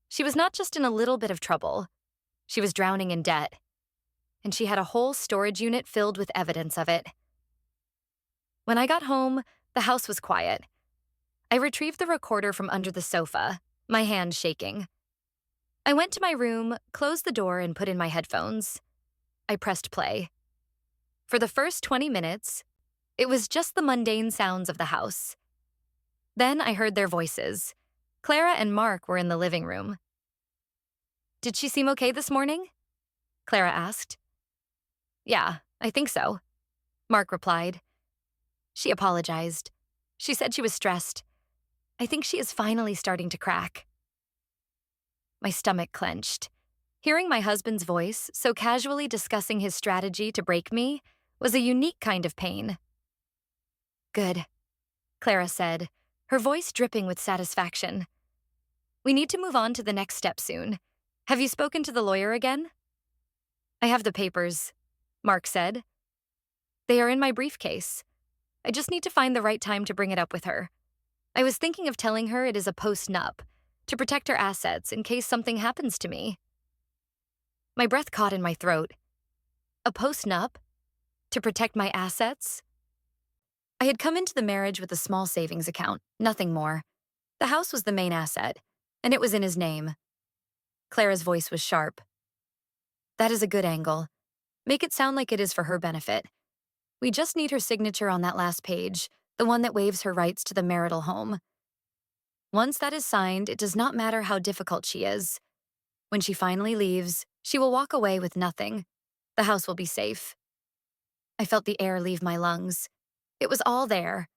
Speaker 1: She was not just in a little bit of trouble. She was drowning in debt. And she had a whole storage unit filled with evidence of it. When I got home, the house was quiet. I retrieved the recorder from under the sofa, my hand shaking. I went to my room, closed the door, and put in my headphones. I pressed play. For the first 20 minutes, it was just the mundane sounds of the house. Then I heard their voices. Clara and Mark were in the living room. "Did she seem okay this morning?" Clara asked. "Yeah, I think so," Mark replied. She apologized. She said she was stressed. I think she is finally starting to crack. My stomach clenched. Hearing my husband's voice, so casually discussing his strategy to break me, was a unique kind of pain. "Good," Clara said, her voice dripping with satisfaction. "We need to move on to the next step soon. Have you spoken to the lawyer again?" "I have the papers," Mark said. "They are in my briefcase. I just need to find the right time to bring it up with her. I was thinking of telling her it is a post-nup, to protect her assets in case something happens to me." My breath caught in my throat. A post-nup? To protect my assets? I had come into the marriage with a small savings account, nothing more. The house was the main asset, and it was in his name. Clara's voice was sharp. "That is a good angle. Make it sound like it is for her benefit. We just need her signature on that last page, the one that waives her rights to the marital home. Once that is signed, it does not matter how difficult she is. When she finally leaves, she will walk away with nothing. The house will be safe." I felt the air leave my lungs. It was all there.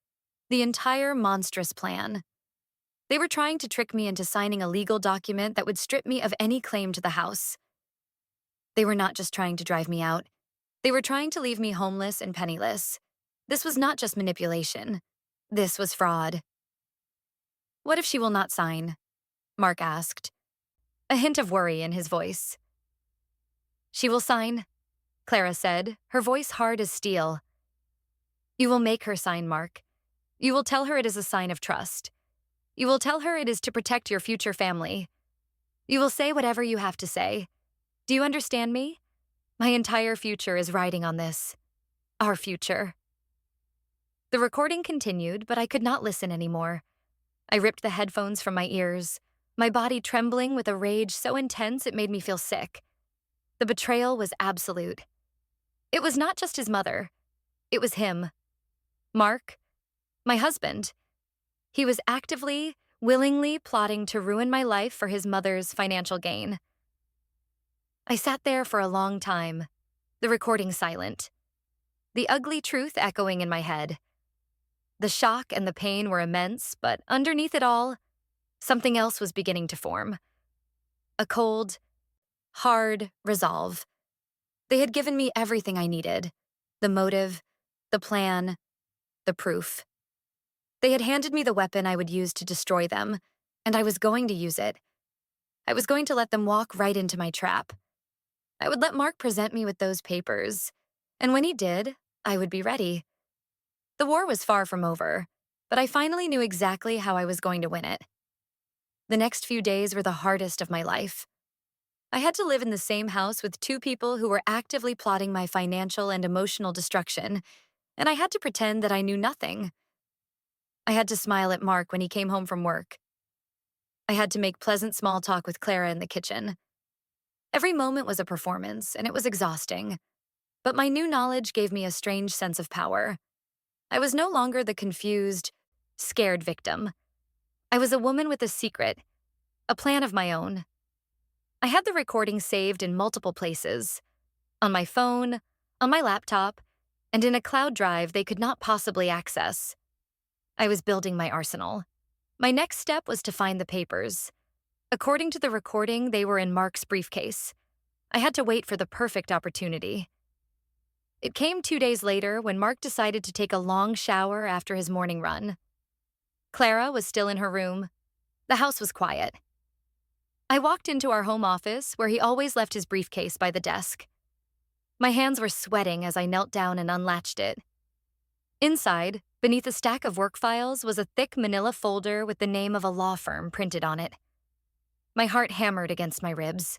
Speaker 1: The entire monstrous plan. They were trying to trick me into signing a legal document that would strip me of any claim to the house. They were not just trying to drive me out. They were trying to leave me homeless and penniless. This was not just manipulation. This was fraud. "What if she will not sign?" Mark asked, a hint of worry in his voice. "She will sign," Clara said, her voice hard as steel. "You will make her sign, Mark. You will tell her it is a sign of trust. You will tell her it is to protect your future family. You will say whatever you have to say. Do you understand me? My entire future is riding on this. Our future." The recording continued, but I could not listen anymore. I ripped the headphones from my ears, my body trembling with a rage so intense it made me feel sick. The betrayal was absolute. It was not just his mother. It was him. Mark, my husband. He was actively, willingly plotting to ruin my life for his mother's financial gain. I sat there for a long time, the recording silent, the ugly truth echoing in my head. The shock and the pain were immense, but underneath it all, something else was beginning to form. A cold, hard resolve. They had given me everything I needed. The motive, the plan, the proof. They had handed me the weapon I would use to destroy them, and I was going to use it. I was going to let them walk right into my trap. I would let Mark present me with those papers, and when he did, I would be ready. The war was far from over, but I finally knew exactly how I was going to win it. The next few days were the hardest of my life. I had to live in the same house with two people who were actively plotting my financial and emotional destruction, and I had to pretend that I knew nothing. I had to smile at Mark when he came home from work. I had to make pleasant small talk with Clara in the kitchen. Every moment was a performance, and it was exhausting. But my new knowledge gave me a strange sense of power. I was no longer the confused, scared victim. I was a woman with a secret, a plan of my own. I had the recording saved in multiple places on my phone, on my laptop, and in a cloud drive they could not possibly access. I was building my arsenal. My next step was to find the papers. According to the recording, they were in Mark's briefcase. I had to wait for the perfect opportunity. It came 2 days later when Mark decided to take a long shower after his morning run. Clara was still in her room. The house was quiet. I walked into our home office, where he always left his briefcase by the desk. My hands were sweating as I knelt down and unlatched it. Inside, beneath a stack of work files, was a thick manila folder with the name of a law firm printed on it. My heart hammered against my ribs.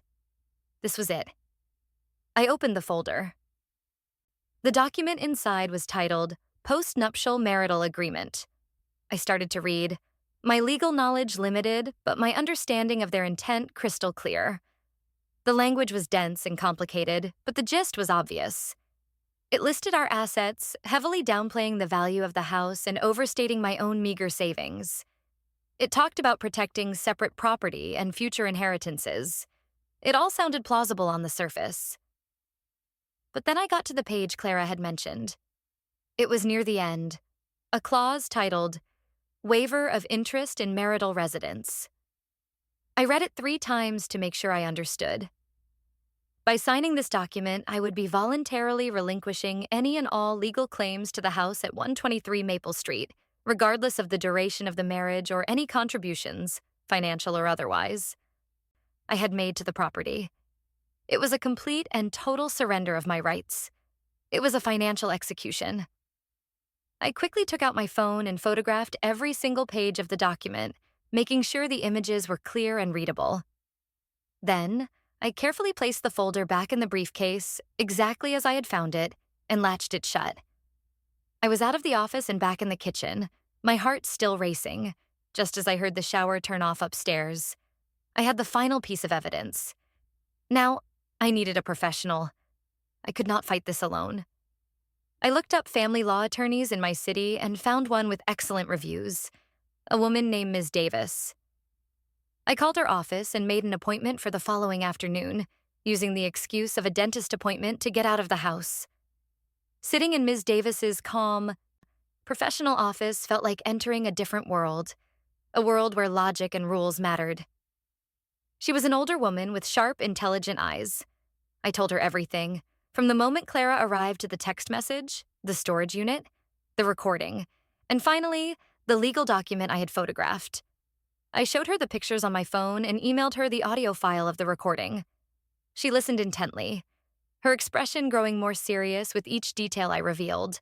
Speaker 1: This was it. I opened the folder. The document inside was titled Postnuptial Marital Agreement. I started to read. My legal knowledge limited, but my understanding of their intent crystal clear. The language was dense and complicated, but the gist was obvious. It listed our assets, heavily downplaying the value of the house and overstating my own meager savings. It talked about protecting separate property and future inheritances. It all sounded plausible on the surface. But then I got to the page Clara had mentioned. It was near the end, a clause titled Waiver of Interest in Marital Residence. I read it 3 times to make sure I understood. By signing this document, I would be voluntarily relinquishing any and all legal claims to the house at 123 Maple Street, regardless of the duration of the marriage or any contributions, financial or otherwise, I had made to the property. It was a complete and total surrender of my rights. It was a financial execution. I quickly took out my phone and photographed every single page of the document, making sure the images were clear and readable. Then, I carefully placed the folder back in the briefcase, exactly as I had found it, and latched it shut. I was out of the office and back in the kitchen, my heart still racing, just as I heard the shower turn off upstairs. I had the final piece of evidence. Now, I needed a professional. I could not fight this alone. I looked up family law attorneys in my city and found one with excellent reviews, a woman named Ms. Davis. I called her office and made an appointment for the following afternoon, using the excuse of a dentist appointment to get out of the house. Sitting in Ms. Davis's calm, professional office felt like entering a different world, a world where logic and rules mattered. She was an older woman with sharp, intelligent eyes. I told her everything, from the moment Clara arrived to the text message, the storage unit, the recording, and finally, the legal document I had photographed. I showed her the pictures on my phone and emailed her the audio file of the recording. She listened intently, her expression growing more serious with each detail I revealed.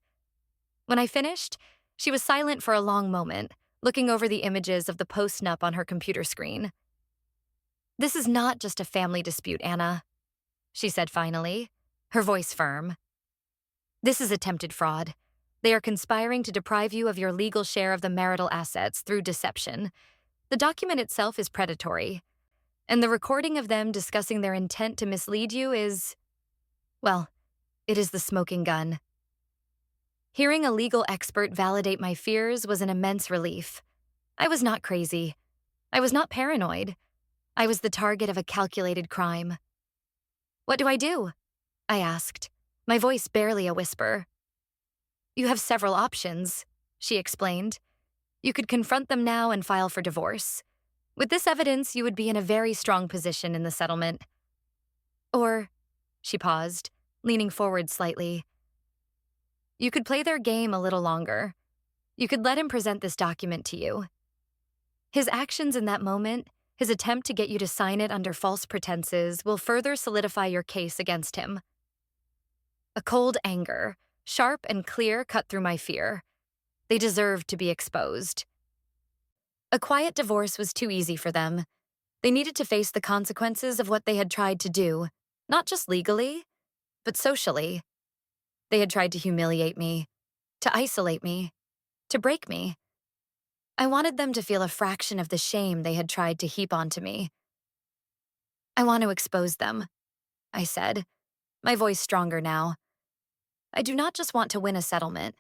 Speaker 1: When I finished, she was silent for a long moment, looking over the images of the post-nup on her computer screen. "This is not just a family dispute, Anna," she said finally, her voice firm. "This is attempted fraud. They are conspiring to deprive you of your legal share of the marital assets through deception. The document itself is predatory, and the recording of them discussing their intent to mislead you is, well, it is the smoking gun." Hearing a legal expert validate my fears was an immense relief. I was not crazy. I was not paranoid. I was the target of a calculated crime. "What do I do?" I asked, my voice barely a whisper. "You have several options," she explained. "You could confront them now and file for divorce. With this evidence, you would be in a very strong position in the settlement. Or," she paused, leaning forward slightly, "you could play their game a little longer. You could let him present this document to you. His actions in that moment, his attempt to get you to sign it under false pretenses, will further solidify your case against him." A cold anger, sharp and clear, cut through my fear. They deserved to be exposed. A quiet divorce was too easy for them. They needed to face the consequences of what they had tried to do, not just legally, but socially. They had tried to humiliate me, to isolate me, to break me. I wanted them to feel a fraction of the shame they had tried to heap onto me. "I want to expose them," I said, my voice stronger now. "I do not just want to win a settlement.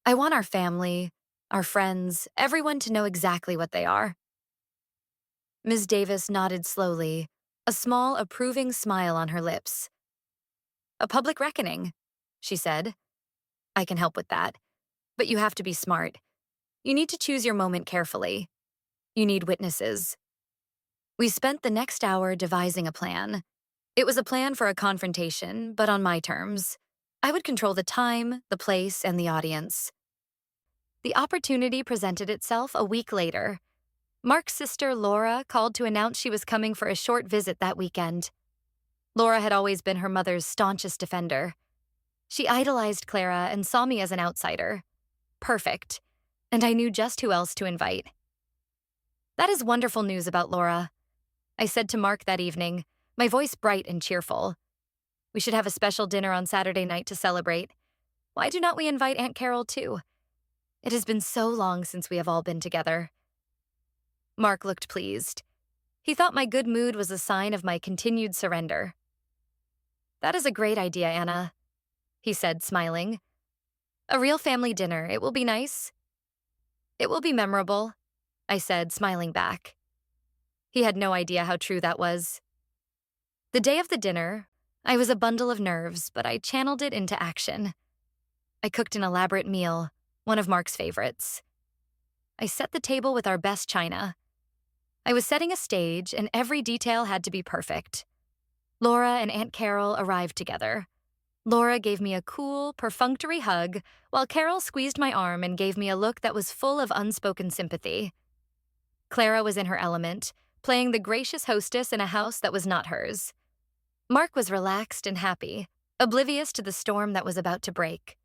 Speaker 1: I want our family, our friends, everyone to know exactly what they are. Ms. Davis nodded slowly, a small, approving smile on her lips. A public reckoning, she said. I can help with that. But you have to be smart. You need to choose your moment carefully. You need witnesses. We spent the next hour devising a plan. It was a plan for a confrontation, but on my terms. I would control the time, the place, and the audience. The opportunity presented itself a week later. Mark's sister, Laura, called to announce she was coming for a short visit that weekend. Laura had always been her mother's staunchest defender. She idolized Clara and saw me as an outsider. Perfect. And I knew just who else to invite. That is wonderful news about Laura, I said to Mark that evening, my voice bright and cheerful. We should have a special dinner on Saturday night to celebrate. Why do not we invite Aunt Carol too? It has been so long since we have all been together. Mark looked pleased. He thought my good mood was a sign of my continued surrender. That is a great idea, Anna, he said, smiling. A real family dinner. It will be nice. It will be memorable, I said, smiling back. He had no idea how true that was. The day of the dinner, I was a bundle of nerves, but I channeled it into action. I cooked an elaborate meal, one of Mark's favorites. I set the table with our best china. I was setting a stage, and every detail had to be perfect. Laura and Aunt Carol arrived together. Laura gave me a cool, perfunctory hug, while Carol squeezed my arm and gave me a look that was full of unspoken sympathy. Clara was in her element, playing the gracious hostess in a house that was not hers. Mark was relaxed and happy, oblivious to the storm that was about to break.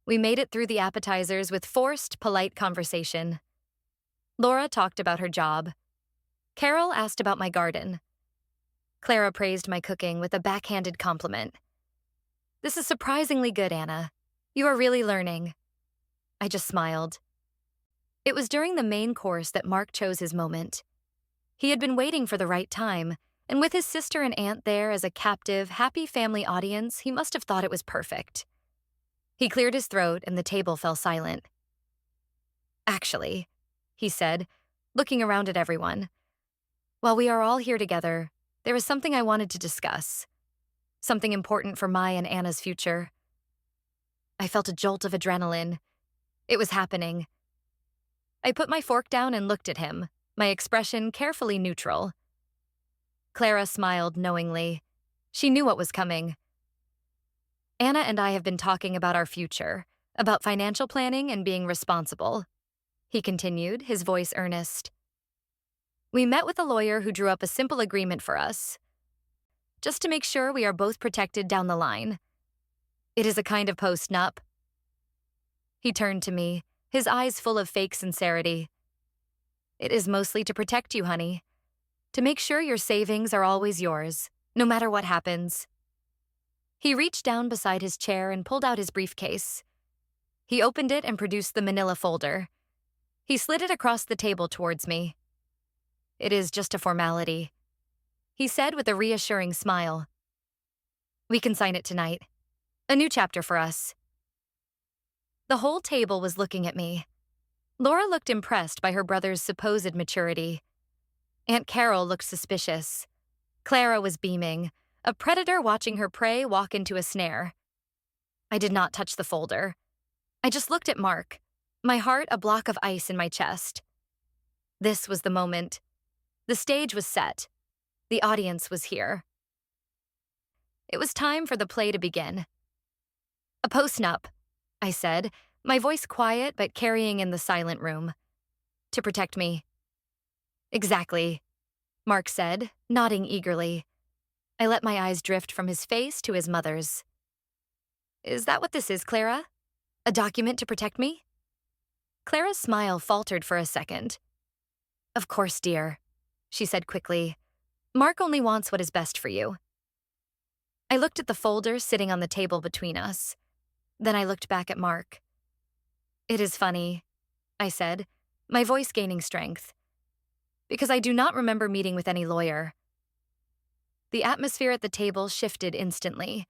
Speaker 1: We made it through the appetizers with forced, polite conversation. Laura talked about her job. Carol asked about my garden. Clara praised my cooking with a backhanded compliment. This is surprisingly good, Anna. You are really learning. I just smiled. It was during the main course that Mark chose his moment. He had been waiting for the right time, and with his sister and aunt there as a captive, happy family audience, he must have thought it was perfect. He cleared his throat and the table fell silent. Actually, he said, looking around at everyone, while we are all here together, there is something I wanted to discuss. Something important for my and Anna's future. I felt a jolt of adrenaline. It was happening. I put my fork down and looked at him, my expression carefully neutral. Clara smiled knowingly. She knew what was coming. Anna and I have been talking about our future, about financial planning and being responsible. He continued, his voice earnest. We met with a lawyer who drew up a simple agreement for us, just to make sure we are both protected down the line. It is a kind of post-nup. He turned to me, his eyes full of fake sincerity. It is mostly to protect you, honey. To make sure your savings are always yours, no matter what happens. He reached down beside his chair and pulled out his briefcase. He opened it and produced the manila folder. He slid it across the table towards me. It is just a formality, he said with a reassuring smile. We can sign it tonight. A new chapter for us. The whole table was looking at me. Laura looked impressed by her brother's supposed maturity. Aunt Carol looked suspicious. Clara was beaming, a predator watching her prey walk into a snare. I did not touch the folder. I just looked at Mark, my heart a block of ice in my chest. This was the moment. The stage was set. The audience was here. It was time for the play to begin. A post-nup, I said, my voice quiet but carrying in the silent room. To protect me. Exactly, Mark said, nodding eagerly. I let my eyes drift from his face to his mother's. Is that what this is, Clara? A document to protect me? Clara's smile faltered for a second. Of course, dear, she said quickly. Mark only wants what is best for you. I looked at the folder sitting on the table between us. Then I looked back at Mark. It is funny, I said, my voice gaining strength, because I do not remember meeting with any lawyer. The atmosphere at the table shifted instantly.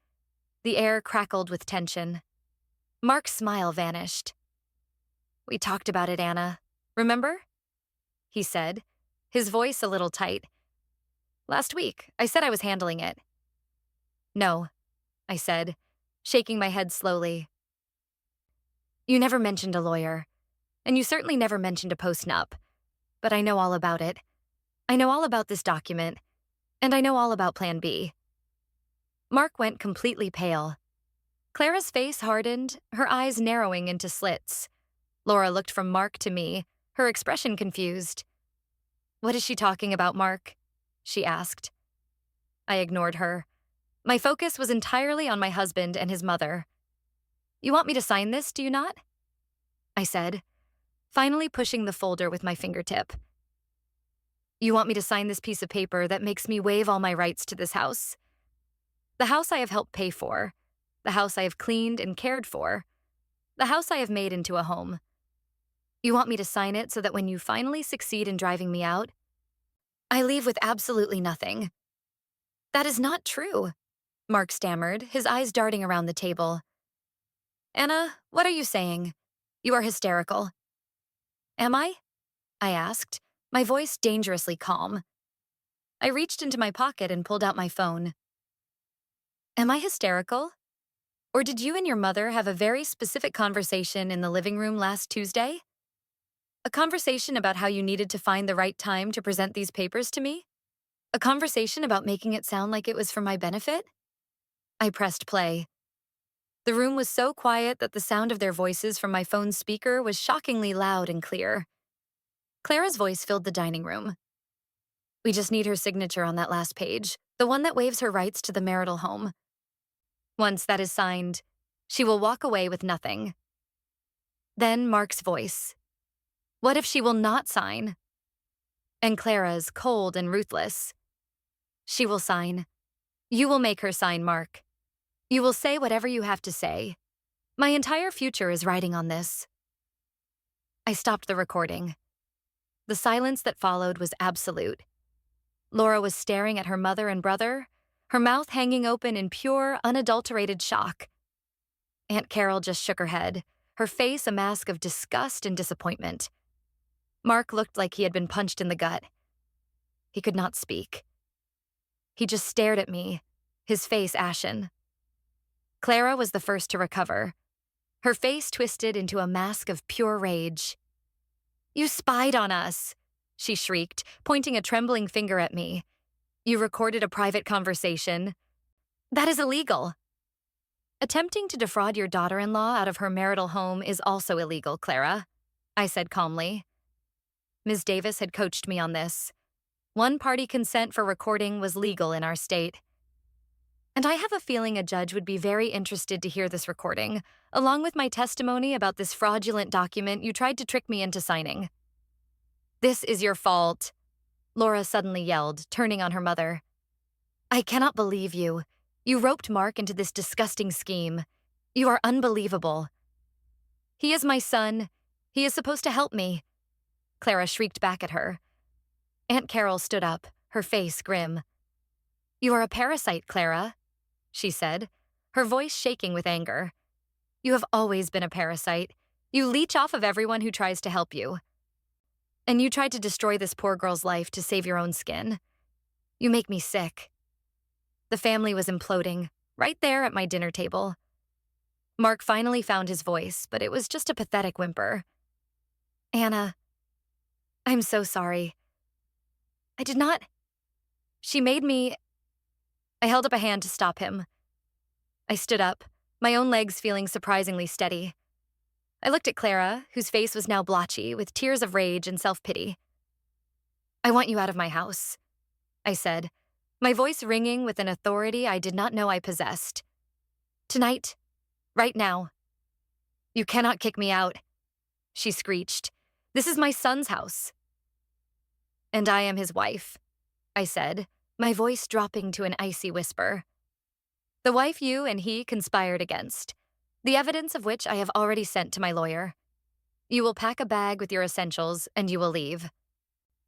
Speaker 1: The air crackled with tension. Mark's smile vanished. "We talked about it, Anna. Remember?" he said, his voice a little tight. "Last week, I said I was handling it." "No," I said, shaking my head slowly. "You never mentioned a lawyer, and you certainly never mentioned a post-nup, but I know all about it. I know all about this document, and I know all about Plan B." Mark went completely pale. Clara's face hardened, her eyes narrowing into slits. Laura looked from Mark to me, her expression confused. "What is she talking about, Mark?" she asked. I ignored her. My focus was entirely on my husband and his mother. "You want me to sign this, do you not?" I said, finally pushing the folder with my fingertip. "You want me to sign this piece of paper that makes me waive all my rights to this house? The house I have helped pay for, the house I have cleaned and cared for, the house I have made into a home. You want me to sign it so that when you finally succeed in driving me out, I leave with absolutely nothing." "That is not true," Mark stammered, his eyes darting around the table. "Anna, what are you saying? You are hysterical." "Am I?" I asked, my voice dangerously calm. I reached into my pocket and pulled out my phone. "Am I hysterical? Or did you and your mother have a very specific conversation in the living room last Tuesday? A conversation about how you needed to find the right time to present these papers to me? A conversation about making it sound like it was for my benefit?" I pressed play. The room was so quiet that the sound of their voices from my phone's speaker was shockingly loud and clear. Clara's voice filled the dining room. "We just need her signature on that last page, the one that waives her rights to the marital home. Once that is signed, she will walk away with nothing." Then Mark's voice. "What if she will not sign?" And Clara's, cold and ruthless. "She will sign. You will make her sign, Mark. You will say whatever you have to say. My entire future is riding on this." I stopped the recording. The silence that followed was absolute. Laura was staring at her mother and brother, her mouth hanging open in pure, unadulterated shock. Aunt Carol just shook her head, her face a mask of disgust and disappointment. Mark looked like he had been punched in the gut. He could not speak. He just stared at me, his face ashen. Clara was the first to recover, her face twisted into a mask of pure rage. "You spied on us," she shrieked, pointing a trembling finger at me. "You recorded a private conversation. That is illegal." "Attempting to defraud your daughter-in-law out of her marital home is also illegal, Clara," I said calmly. Ms. Davis had coached me on this. One-party consent for recording was legal in our state. And I have a feeling a judge would be very interested to hear this recording, along with my testimony about this fraudulent document you tried to trick me into signing. "This is your fault," Laura suddenly yelled, turning on her mother. "I cannot believe you. You roped Mark into this disgusting scheme. You are unbelievable." "He is my son. He is supposed to help me," Clara shrieked back at her. Aunt Carol stood up, her face grim. "You are a parasite, Clara," she said, her voice shaking with anger. "You have always been a parasite. You leech off of everyone who tries to help you. And you tried to destroy this poor girl's life to save your own skin. You make me sick." The family was imploding, right there at my dinner table. Mark finally found his voice, but it was just a pathetic whimper. "Anna, I'm so sorry. I did not—" She made me— I held up a hand to stop him. I stood up, my own legs feeling surprisingly steady. I looked at Clara, whose face was now blotchy with tears of rage and self-pity. "I want you out of my house," I said, my voice ringing with an authority I did not know I possessed. "Tonight, right now. You cannot kick me out," she screeched. "This is my son's house." "And I am his wife," I said, my voice dropping to an icy whisper. "The wife you and he conspired against, the evidence of which I have already sent to my lawyer. You will pack a bag with your essentials and you will leave.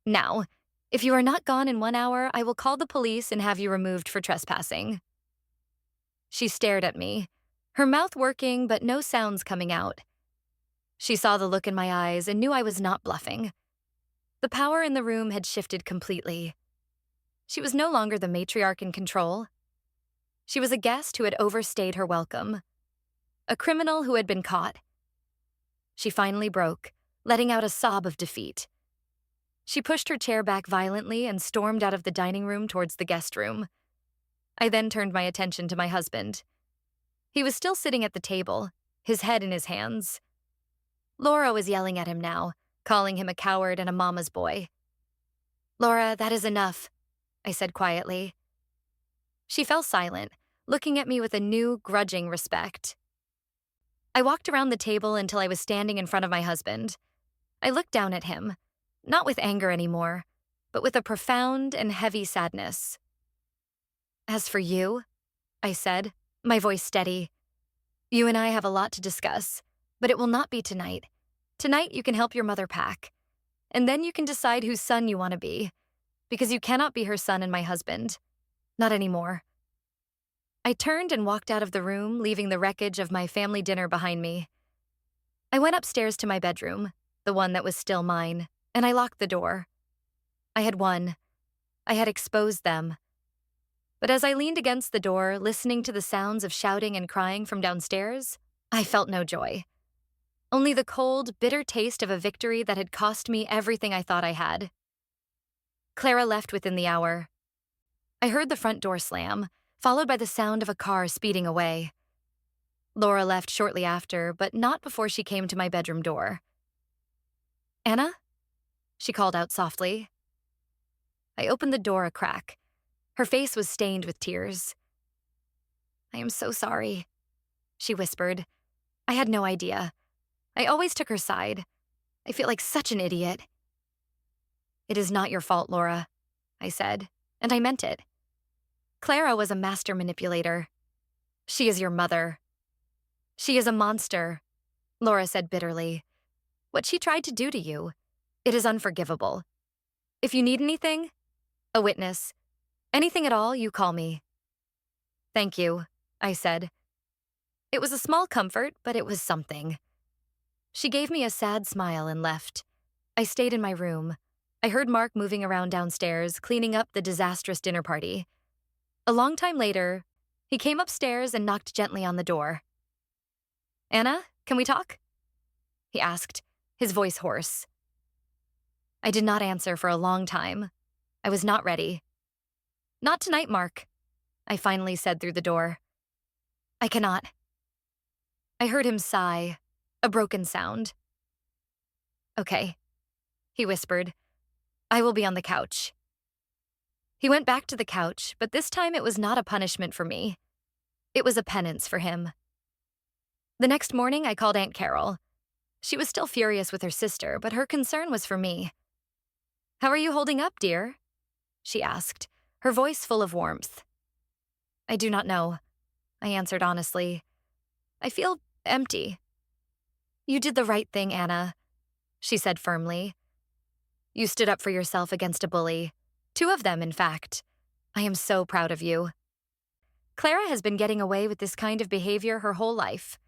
Speaker 1: Now, if you are not gone in 1 hour, I will call the police and have you removed for trespassing." She stared at me, her mouth working but no sounds coming out. She saw the look in my eyes and knew I was not bluffing. The power in the room had shifted completely. She was no longer the matriarch in control. She was a guest who had overstayed her welcome, a criminal who had been caught. She finally broke, letting out a sob of defeat. She pushed her chair back violently and stormed out of the dining room towards the guest room. I then turned my attention to my husband. He was still sitting at the table, his head in his hands. Laura was yelling at him now, calling him a coward and a mama's boy. "Laura, that is enough," I said quietly. She fell silent, looking at me with a new, grudging respect. I walked around the table until I was standing in front of my husband. I looked down at him, not with anger anymore, but with a profound and heavy sadness. "As for you," I said, my voice steady, "you and I have a lot to discuss, but it will not be tonight. Tonight you can help your mother pack, and then you can decide whose son you want to be, because you cannot be her son and my husband. Not anymore." I turned and walked out of the room, leaving the wreckage of my family dinner behind me. I went upstairs to my bedroom, the one that was still mine, and I locked the door. I had won. I had exposed them. But as I leaned against the door, listening to the sounds of shouting and crying from downstairs, I felt no joy. Only the cold, bitter taste of a victory that had cost me everything I thought I had. Clara left within the hour. I heard the front door slam, followed by the sound of a car speeding away. Laura left shortly after, but not before she came to my bedroom door. "Anna?" she called out softly. I opened the door a crack. Her face was stained with tears. "I am so sorry," she whispered. "I had no idea. I always took her side. I feel like such an idiot." "It is not your fault, Laura," I said, and I meant it. "Clara was a master manipulator. She is your mother." "She is a monster," Laura said bitterly. "What she tried to do to you, it is unforgivable. If you need anything, a witness, anything at all, you call me." "Thank you," I said. It was a small comfort, but it was something. She gave me a sad smile and left. I stayed in my room. I heard Mark moving around downstairs, cleaning up the disastrous dinner party. A long time later, he came upstairs and knocked gently on the door. "Anna, can we talk?" he asked, his voice hoarse. I did not answer for a long time. I was not ready. "Not tonight, Mark," I finally said through the door. "I cannot." I heard him sigh, a broken sound. "Okay," he whispered. "I will be on the couch." He went back to the couch, but this time it was not a punishment for me. It was a penance for him. The next morning, I called Aunt Carol. She was still furious with her sister, but her concern was for me. "How are you holding up, dear?" she asked, her voice full of warmth. "I do not know," I answered honestly. "I feel empty." "You did the right thing, Anna," she said firmly. "You stood up for yourself against a bully. 2 of them, in fact. I am so proud of you." Clara has been getting away with this kind of behavior her whole life.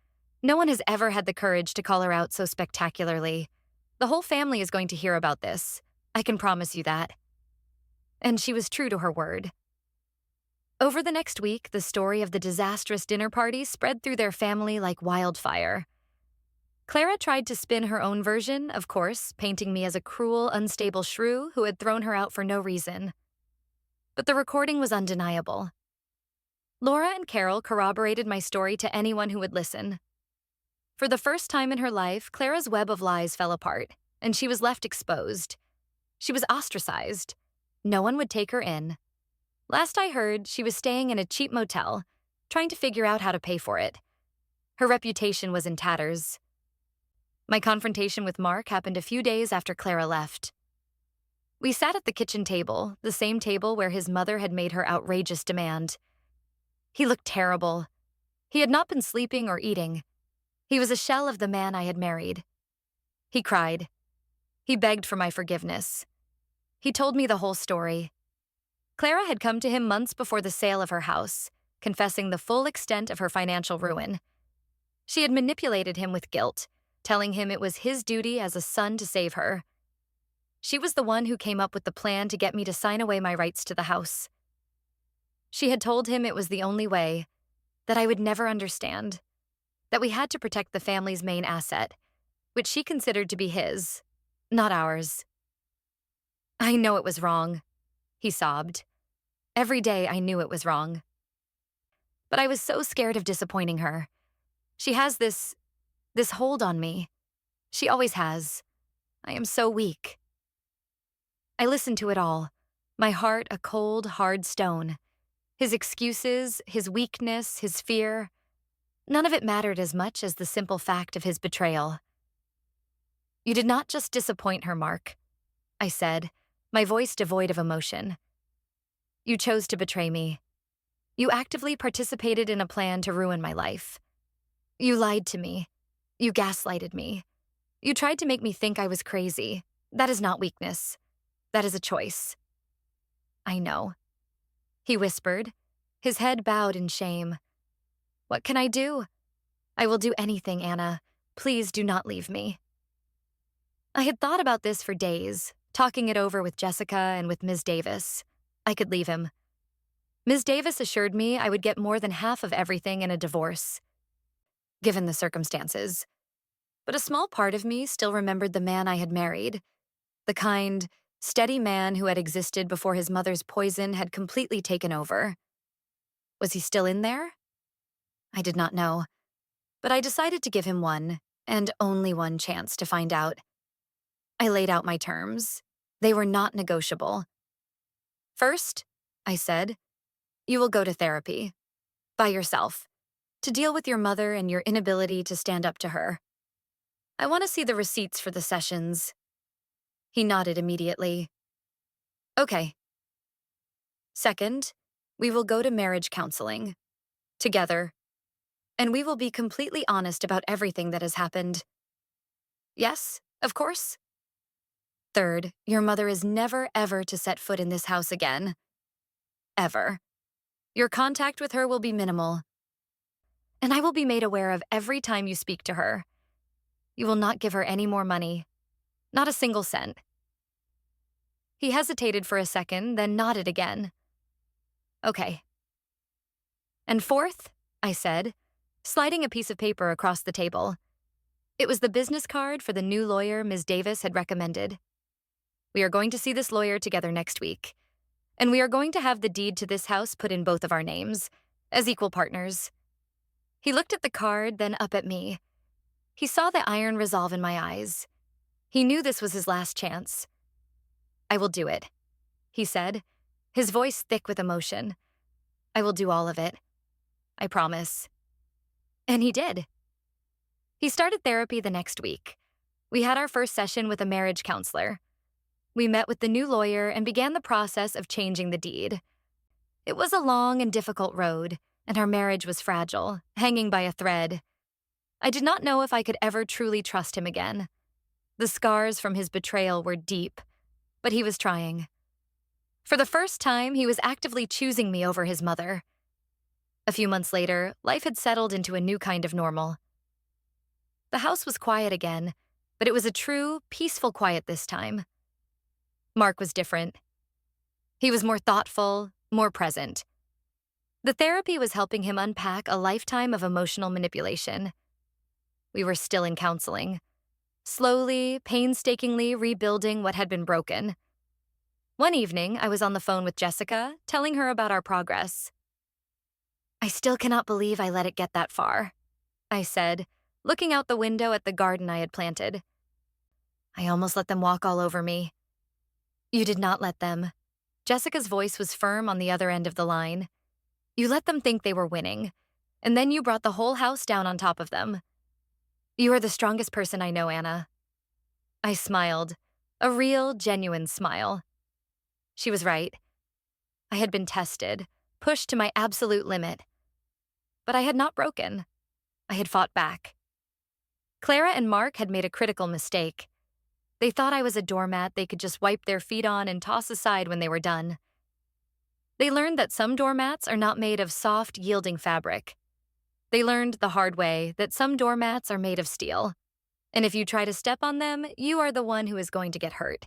Speaker 1: No one has ever had the courage to call her out so spectacularly. The whole family is going to hear about this. I can promise you that. And she was true to her word. Over the next week, the story of the disastrous dinner party spread through their family like wildfire. Clara tried to spin her own version, of course, painting me as a cruel, unstable shrew who had thrown her out for no reason. But the recording was undeniable. Laura and Carol corroborated my story to anyone who would listen. For the first time in her life, Clara's web of lies fell apart, and she was left exposed. She was ostracized. No one would take her in. Last I heard, she was staying in a cheap motel, trying to figure out how to pay for it. Her reputation was in tatters. My confrontation with Mark happened a few days after Clara left. We sat at the kitchen table, the same table where his mother had made her outrageous demand. He looked terrible. He had not been sleeping or eating. He was a shell of the man I had married. He cried. He begged for my forgiveness. He told me the whole story. Clara had come to him months before the sale of her house, confessing the full extent of her financial ruin. She had manipulated him with guilt, telling him it was his duty as a son to save her. She was the one who came up with the plan to get me to sign away my rights to the house. She had told him it was the only way, that I would never understand, that we had to protect the family's main asset, which she considered to be his, not ours. I know it was wrong, he sobbed. Every day I knew it was wrong. But I was so scared of disappointing her. She has this hold on me. She always has. I am so weak. I listened to it all, my heart a cold, hard stone. His excuses, his weakness, his fear. None of it mattered as much as the simple fact of his betrayal. You did not just disappoint her, Mark, I said, my voice devoid of emotion. You chose to betray me. You actively participated in a plan to ruin my life. You lied to me. You gaslighted me. You tried to make me think I was crazy. That is not weakness. That is a choice. I know, he whispered, his head bowed in shame. What can I do? I will do anything, Anna. Please do not leave me. I had thought about this for days, talking it over with Jessica and with Ms. Davis. I could leave him. Ms. Davis assured me I would get more than half of everything in a divorce, given the circumstances. But a small part of me still remembered the man I had married, the kind, steady man who had existed before his mother's poison had completely taken over. Was he still in there? I did not know, but I decided to give him one, and only one chance to find out. I laid out my terms. They were not negotiable. First, I said, you will go to therapy, by yourself, to deal with your mother and your inability to stand up to her. I want to see the receipts for the sessions. He nodded immediately. Okay. Second, we will go to marriage counseling, together, and we will be completely honest about everything that has happened. Yes, of course. Third, your mother is never, ever to set foot in this house again. Ever. Your contact with her will be minimal. And I will be made aware of every time you speak to her. You will not give her any more money. Not a single cent. He hesitated for a second, then nodded again. Okay. And fourth, I said, sliding a piece of paper across the table. It was the business card for the new lawyer Ms. Davis had recommended. We are going to see this lawyer together next week, and we are going to have the deed to this house put in both of our names, as equal partners. He looked at the card, then up at me. He saw the iron resolve in my eyes. He knew this was his last chance. I will do it, he said, his voice thick with emotion. I will do all of it. I promise. And he did. He started therapy the next week. We had our first session with a marriage counselor. We met with the new lawyer and began the process of changing the deed. It was a long and difficult road, and our marriage was fragile, hanging by a thread. I did not know if I could ever truly trust him again. The scars from his betrayal were deep, but he was trying. For the first time, he was actively choosing me over his mother. A few months later, life had settled into a new kind of normal. The house was quiet again, but it was a true, peaceful quiet this time. Mark was different. He was more thoughtful, more present. The therapy was helping him unpack a lifetime of emotional manipulation. We were still in counseling, slowly, painstakingly rebuilding what had been broken. One evening, I was on the phone with Jessica, telling her about our progress. I still cannot believe I let it get that far, I said, looking out the window at the garden I had planted. I almost let them walk all over me. You did not let them. Jessica's voice was firm on the other end of the line. You let them think they were winning, and then you brought the whole house down on top of them. You are the strongest person I know, Anna. I smiled, a real, genuine smile. She was right. I had been tested, pushed to my absolute limit. But I had not broken. I had fought back. Clara and Mark had made a critical mistake. They thought I was a doormat they could just wipe their feet on and toss aside when they were done. They learned that some doormats are not made of soft, yielding fabric. They learned the hard way that some doormats are made of steel, and if you try to step on them, you are the one who is going to get hurt.